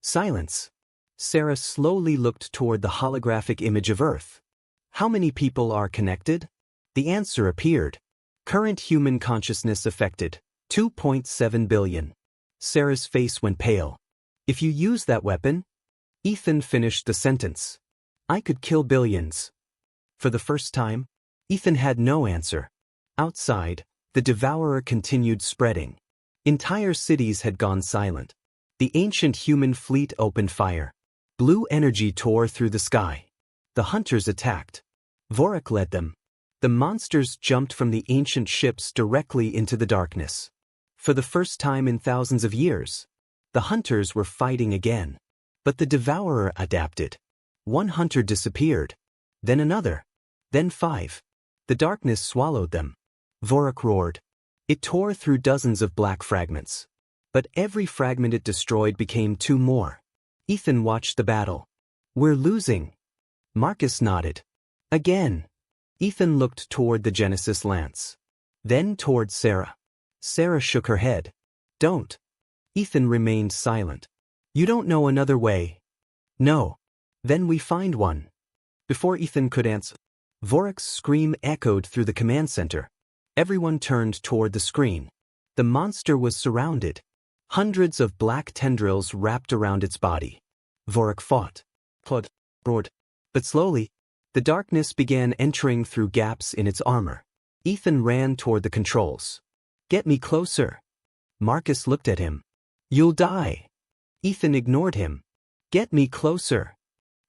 Silence. Sarah slowly looked toward the holographic image of Earth. How many people are connected? The answer appeared. Current human consciousness affected. 2.7 billion. Sarah's face went pale. If you use that weapon? Ethan finished the sentence. I could kill billions. For the first time, Ethan had no answer. Outside, The devourer continued spreading. Entire cities had gone silent. The ancient human fleet opened fire. Blue energy tore through the sky. The hunters attacked. Vorik led them. The monsters jumped from the ancient ships directly into the darkness. For the first time in thousands of years, the hunters were fighting again. But the devourer adapted. One hunter disappeared. Then another. Then 5. The darkness swallowed them. Vorik roared. It tore through dozens of black fragments. But every fragment it destroyed became 2 more. Ethan watched the battle. We're losing. Marcus nodded. Again. Ethan looked toward the Genesis lance. Then toward Sarah. Sarah shook her head. Don't. Ethan remained silent. You don't know another way. No. Then we find one. Before Ethan could answer, Vorik's scream echoed through the command center. Everyone turned toward the screen. The monster was surrounded. Hundreds of black tendrils wrapped around its body. Vorik fought. Clawed. Roared. But slowly, the darkness began entering through gaps in its armor. Ethan ran toward the controls. Get me closer. Marcus looked at him. You'll die. Ethan ignored him. Get me closer.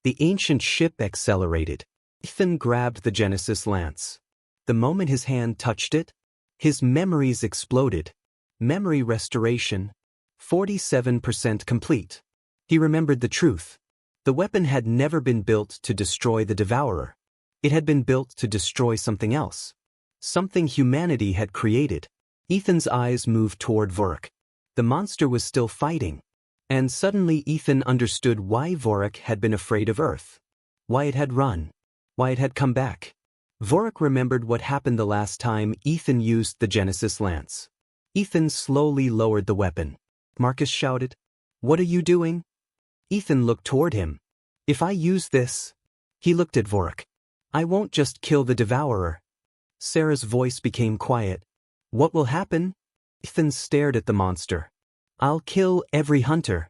The ancient ship accelerated. Ethan grabbed the Genesis lance. The moment his hand touched it, his memories exploded. Memory restoration. 47% complete. He remembered the truth. The weapon had never been built to destroy the devourer. It had been built to destroy something else. Something humanity had created. Ethan's eyes moved toward Vorik. The monster was still fighting. And suddenly Ethan understood why Vorik had been afraid of Earth. Why it had run. Why it had come back. Vorik remembered what happened the last time Ethan used the Genesis lance. Ethan slowly lowered the weapon. Marcus shouted, "What are you doing?" Ethan looked toward him. "If I use this..." He looked at Vorik. "I won't just kill the devourer." Sarah's voice became quiet. "What will happen?" Ethan stared at the monster. "I'll kill every hunter."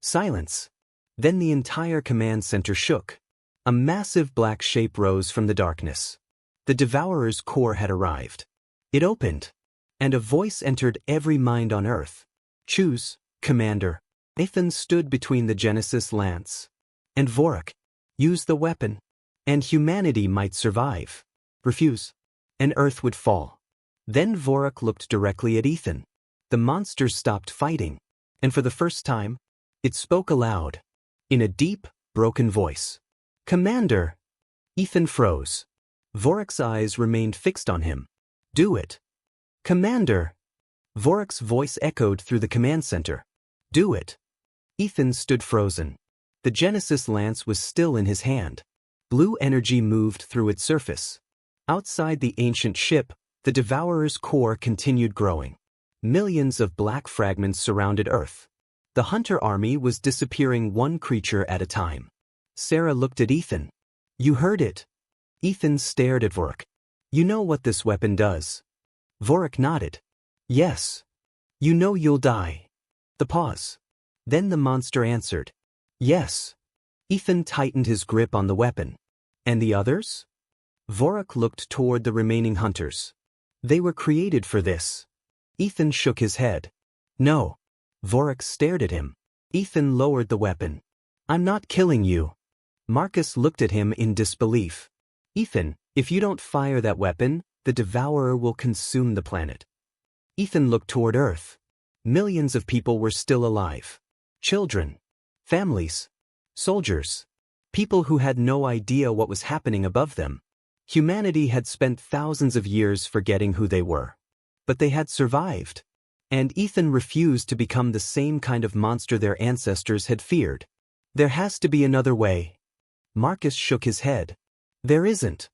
Silence. Then the entire command center shook. A massive black shape rose from the darkness. The devourer's core had arrived. It opened. And a voice entered every mind on Earth. "Choose, Commander." Ethan stood between the Genesis lance and Vorik. Use the weapon, and humanity might survive. Refuse, and Earth would fall. Then Vorik looked directly at Ethan. The monster stopped fighting, and for the first time, it spoke aloud, in a deep, broken voice. "Commander!" Ethan froze. Vorik's eyes remained fixed on him. "Do it." "Commander!" Vorik's voice echoed through the command center. "Do it." Ethan stood frozen. The Genesis lance was still in his hand. Blue energy moved through its surface. Outside the ancient ship, the devourer's core continued growing. Millions of black fragments surrounded Earth. The hunter army was disappearing one creature at a time. Sarah looked at Ethan. "You heard it." Ethan stared at Vorik. "You know what this weapon does?" Vorik nodded. "Yes. You know you'll die." The pause. Then the monster answered. "Yes." Ethan tightened his grip on the weapon. "And the others?" Vorik looked toward the remaining hunters. "They were created for this." Ethan shook his head. "No." Vorik stared at him. Ethan lowered the weapon. "I'm not killing you." Marcus looked at him in disbelief. "Ethan, if you don't fire that weapon, the devourer will consume the planet." Ethan looked toward Earth. Millions of people were still alive. Children. Families. Soldiers. People who had no idea what was happening above them. Humanity had spent thousands of years forgetting who they were. But they had survived. And Ethan refused to become the same kind of monster their ancestors had feared. "There has to be another way." Marcus shook his head. "There isn't."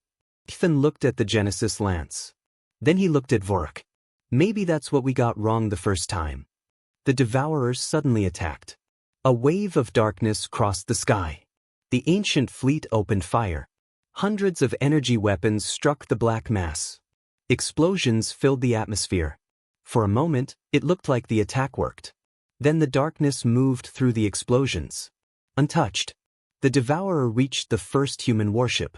Ethan looked at the Genesis lance. Then he looked at Vorik. "Maybe that's what we got wrong the first time." The devourer suddenly attacked. A wave of darkness crossed the sky. The ancient fleet opened fire. Hundreds of energy weapons struck the black mass. Explosions filled the atmosphere. For a moment, it looked like the attack worked. Then the darkness moved through the explosions. Untouched, the devourer reached the first human warship.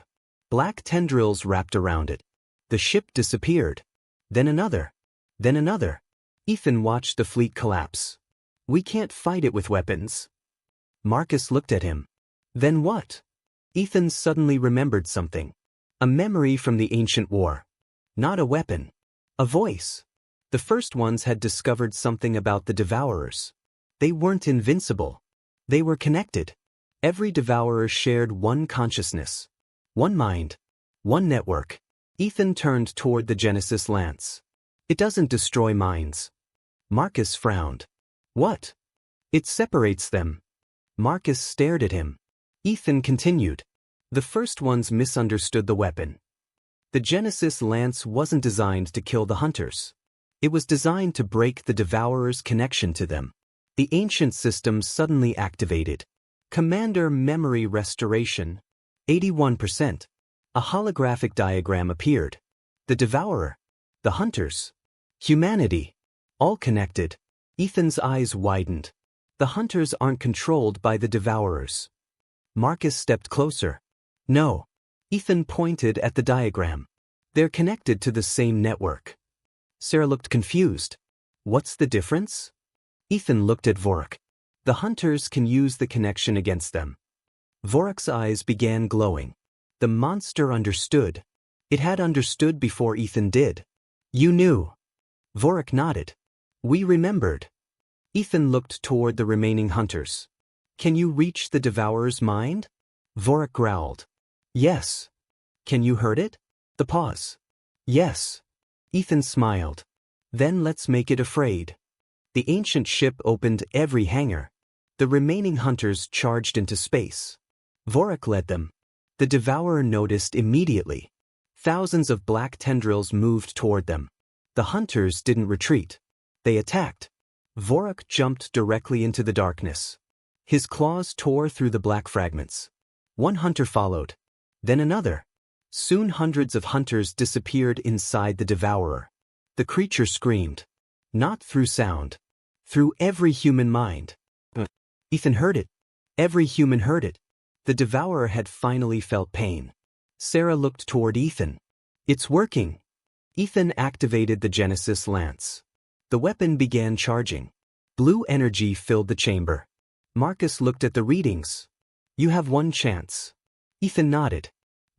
Black tendrils wrapped around it. The ship disappeared. Then another. Then another. Ethan watched the fleet collapse. We can't fight it with weapons. Marcus looked at him. Then what? Ethan suddenly remembered something. A memory from the ancient war. Not a weapon. A voice. The first ones had discovered something about the Devourers. They weren't invincible. They were connected. Every Devourer shared one consciousness. One mind. One network. Ethan turned toward the Genesis lance. It doesn't destroy minds. Marcus frowned. What? It separates them. Marcus stared at him. Ethan continued. The first ones misunderstood the weapon. The Genesis lance wasn't designed to kill the hunters. It was designed to break the Devourer's connection to them. The ancient system suddenly activated. Commander memory restoration. 81%. A holographic diagram appeared. The Devourer. The hunters. Humanity. All connected. Ethan's eyes widened. The hunters aren't controlled by the Devourers. Marcus stepped closer. No. Ethan pointed at the diagram. They're connected to the same network. Sarah looked confused. What's the difference? Ethan looked at Vorik. The hunters can use the connection against them. Vorik's eyes began glowing. The monster understood. It had understood before Ethan did. You knew. Vorik nodded. We remembered. Ethan looked toward the remaining hunters. Can you reach the Devourer's mind? Vorik growled. Yes. Can you hurt it? The pause. Yes. Ethan smiled. Then let's make it afraid. The ancient ship opened every hangar. The remaining hunters charged into space. Vorik led them. The Devourer noticed immediately. Thousands of black tendrils moved toward them. The hunters didn't retreat. They attacked. Vorik jumped directly into the darkness. His claws tore through the black fragments. One hunter followed. Then another. Soon hundreds of hunters disappeared inside the Devourer. The creature screamed. Not through sound. Through every human mind. Ethan heard it. Every human heard it. The Devourer had finally felt pain. Sarah looked toward Ethan. It's working. Ethan activated the Genesis lance. The weapon began charging. Blue energy filled the chamber. Marcus looked at the readings. You have one chance. Ethan nodded.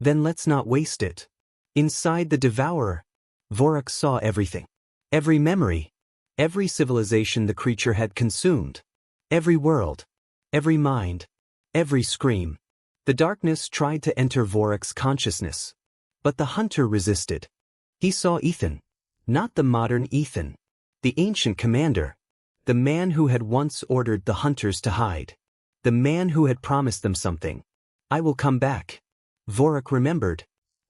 Then let's not waste it. Inside the Devourer, Vorik saw everything. Every memory. Every civilization the creature had consumed. Every world. Every mind. Every scream. The darkness tried to enter Vorik's consciousness. But the hunter resisted. He saw Ethan. Not the modern Ethan. The ancient commander. The man who had once ordered the hunters to hide. The man who had promised them something. I will come back. Vorik remembered.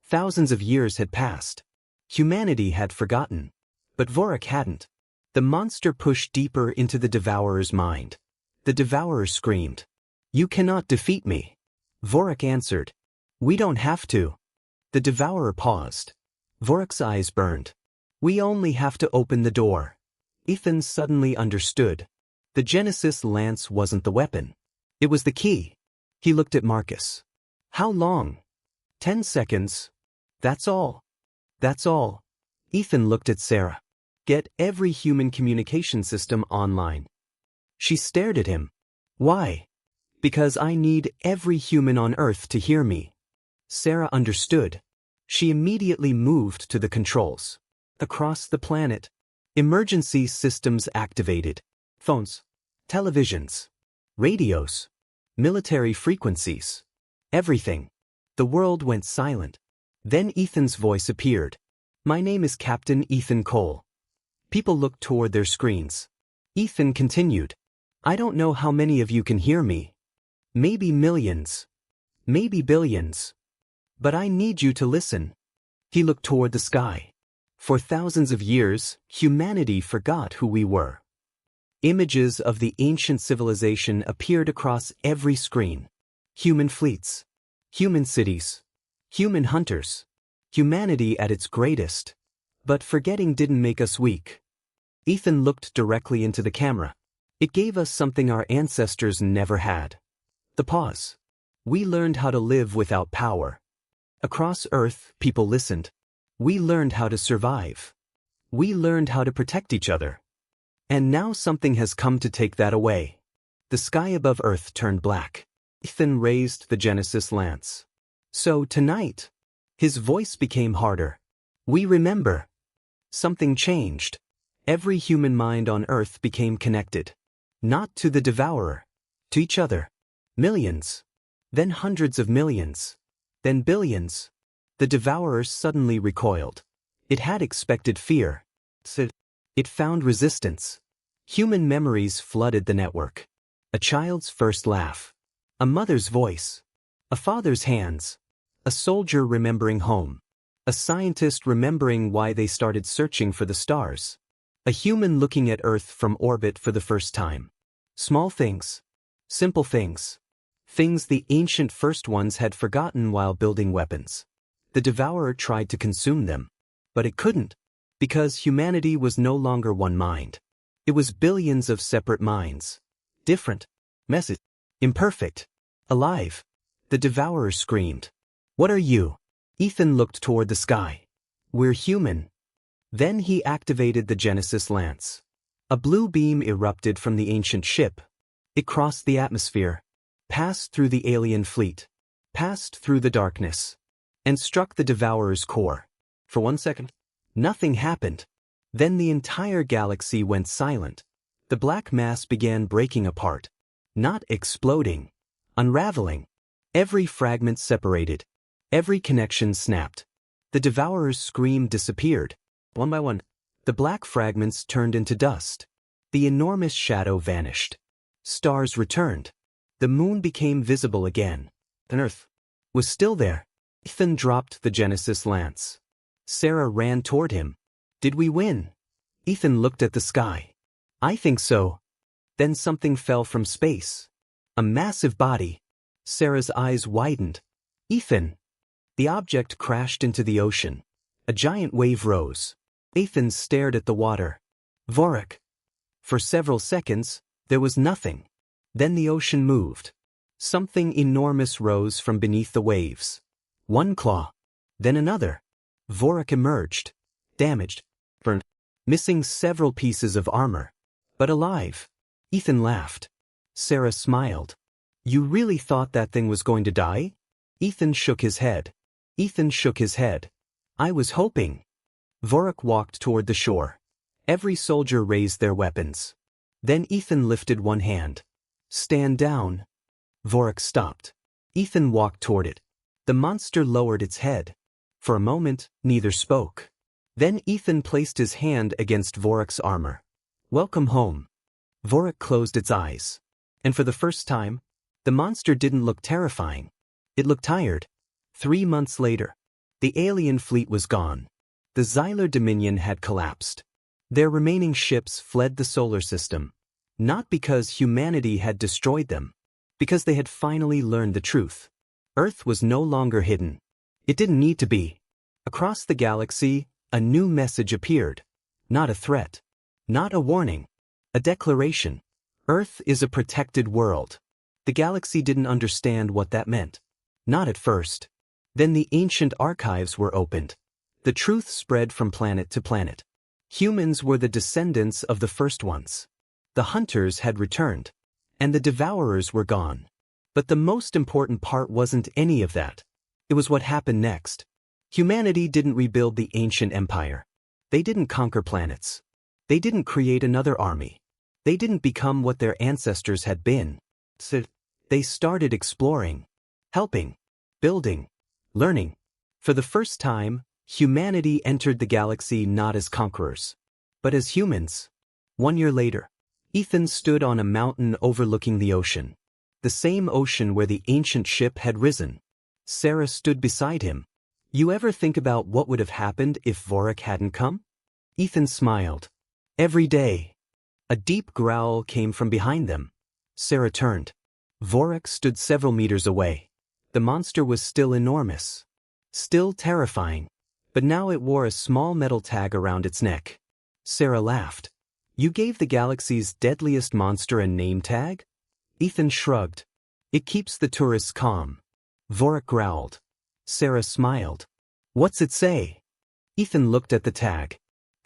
Thousands of years had passed. Humanity had forgotten. But Vorik hadn't. The monster pushed deeper into the Devourer's mind. The Devourer screamed. You cannot defeat me. Vorik answered. We don't have to. The Devourer paused. Vorik's eyes burned. We only have to open the door. Ethan suddenly understood. The Genesis lance wasn't the weapon. It was the key. He looked at Marcus. How long? 10 seconds. That's all. That's all. Ethan looked at Sarah. Get every human communication system online. She stared at him. Why? Because I need every human on Earth to hear me. Sarah understood. She immediately moved to the controls. Across the planet. Emergency systems activated. Phones. Televisions. Radios. Military frequencies. Everything. The world went silent. Then Ethan's voice appeared. My name is Captain Ethan Cole. People looked toward their screens. Ethan continued. I don't know how many of you can hear me. Maybe millions. Maybe billions. But I need you to listen. He looked toward the sky. For thousands of years, humanity forgot who we were. Images of the ancient civilization appeared across every screen. Human fleets. Human cities. Human hunters. Humanity at its greatest. But forgetting didn't make us weak. Ethan looked directly into the camera. It gave us something our ancestors never had. The pause. We learned how to live without power. Across Earth, people listened. We learned how to survive. We learned how to protect each other. And now something has come to take that away. The sky above Earth turned black. Ethan raised the Genesis lance. So tonight, his voice became harder. We remember. Something changed. Every human mind on Earth became connected. Not to the devourer. To each other. Millions. Then hundreds of millions. Then billions. The devourer suddenly recoiled. It had expected fear. It found resistance. Human memories flooded the network. A child's first laugh. A mother's voice. A father's hands. A soldier remembering home. A scientist remembering why they started searching for the stars. A human looking at Earth from orbit for the first time. Small things. Simple things. Things the ancient first ones had forgotten while building weapons. The devourer tried to consume them. But it couldn't. Because humanity was no longer one mind. It was billions of separate minds. Different. Messy. Imperfect. Alive. The devourer screamed. What are you? Ethan looked toward the sky. We're human. Then he activated the Genesis lance. A blue beam erupted from the ancient ship. It crossed the atmosphere, passed through the alien fleet, passed through the darkness, and struck the devourer's core. For 1 second, nothing happened. Then the entire galaxy went silent. The black mass began breaking apart. Not exploding. Unraveling. Every fragment separated. Every connection snapped. The devourer's scream disappeared. One by one, the black fragments turned into dust. The enormous shadow vanished. Stars returned. The moon became visible again. And Earth was still there. Ethan dropped the Genesis lance. Sarah ran toward him. Did we win? Ethan looked at the sky. I think so. Then something fell from space. A massive body. Sarah's eyes widened. Ethan. The object crashed into the ocean. A giant wave rose. Ethan stared at the water. Vorik. For several seconds, there was nothing. Then the ocean moved. Something enormous rose from beneath the waves. One claw. Then another. Vorik emerged. Damaged. Burned. Missing several pieces of armor. But alive. Ethan laughed. Sarah smiled. You really thought that thing was going to die? Ethan shook his head. Ethan shook his head. I was hoping. Vorik walked toward the shore. Every soldier raised their weapons. Then Ethan lifted one hand. Stand down. Vorik stopped. Ethan walked toward it. The monster lowered its head. For a moment, neither spoke. Then Ethan placed his hand against Vorik's armor. Welcome home. Vorik closed its eyes. And for the first time, the monster didn't look terrifying. It looked tired. 3 months later, the alien fleet was gone. The Xylar Dominion had collapsed. Their remaining ships fled the solar system. Not because humanity had destroyed them. Because they had finally learned the truth. Earth was no longer hidden. It didn't need to be. Across the galaxy, a new message appeared. Not a threat. Not a warning. A declaration. Earth is a protected world. The galaxy didn't understand what that meant. Not at first. Then the ancient archives were opened. The truth spread from planet to planet. Humans were the descendants of the first ones. The hunters had returned. And the devourers were gone. But the most important part wasn't any of that. It was what happened next. Humanity didn't rebuild the ancient empire. They didn't conquer planets. They didn't create another army. They didn't become what their ancestors had been. So they started exploring, helping, building, learning. For the first time, humanity entered the galaxy not as conquerors, but as humans. 1 year later, Ethan stood on a mountain overlooking the ocean. The same ocean where the ancient ship had risen. Sarah stood beside him. You ever think about what would have happened if Vorik hadn't come? Ethan smiled. Every day. A deep growl came from behind them. Sarah turned. Vorik stood several meters away. The monster was still enormous. Still terrifying. But now it wore a small metal tag around its neck. Sarah laughed. You gave the galaxy's deadliest monster a name tag? Ethan shrugged. It keeps the tourists calm. Vorik growled. Sarah smiled. What's it say? Ethan looked at the tag.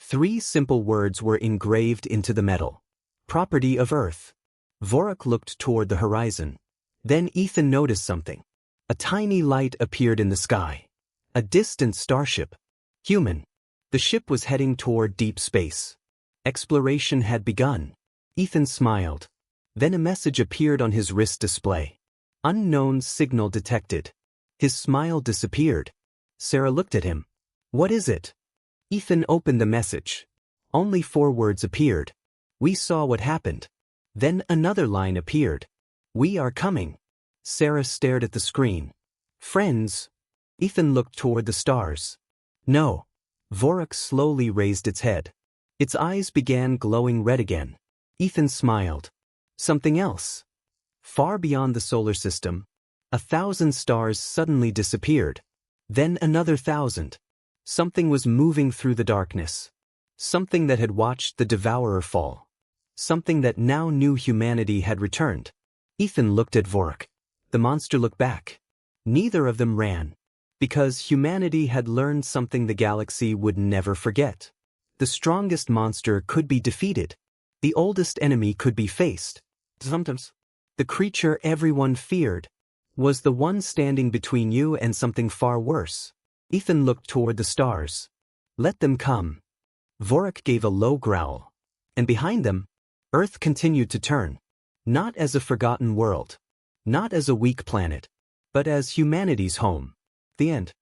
3 simple words were engraved into the metal. Property of Earth. Vorik looked toward the horizon. Then Ethan noticed something. A tiny light appeared in the sky. A distant starship. Human. The ship was heading toward deep space. Exploration had begun. Ethan smiled. Then a message appeared on his wrist display. Unknown signal detected. His smile disappeared. Sarah looked at him. What is it? Ethan opened the message. Only 4 words appeared. We saw what happened. Then another line appeared. We are coming. Sarah stared at the screen. Friends? Ethan looked toward the stars. No. Vorik slowly raised its head. Its eyes began glowing red again. Ethan smiled. Something else. Far beyond the solar system, 1,000 stars suddenly disappeared. Then another 1,000. Something was moving through the darkness. Something that had watched the Devourer fall. Something that now knew humanity had returned. Ethan looked at Vorik. The monster looked back. Neither of them ran. Because humanity had learned something the galaxy would never forget. The strongest monster could be defeated. The oldest enemy could be faced. Sometimes. The creature everyone feared was the one standing between you and something far worse. Ethan looked toward the stars. Let them come. Vorik gave a low growl. And behind them, Earth continued to turn. Not as a forgotten world. Not as a weak planet. But as humanity's home. The end.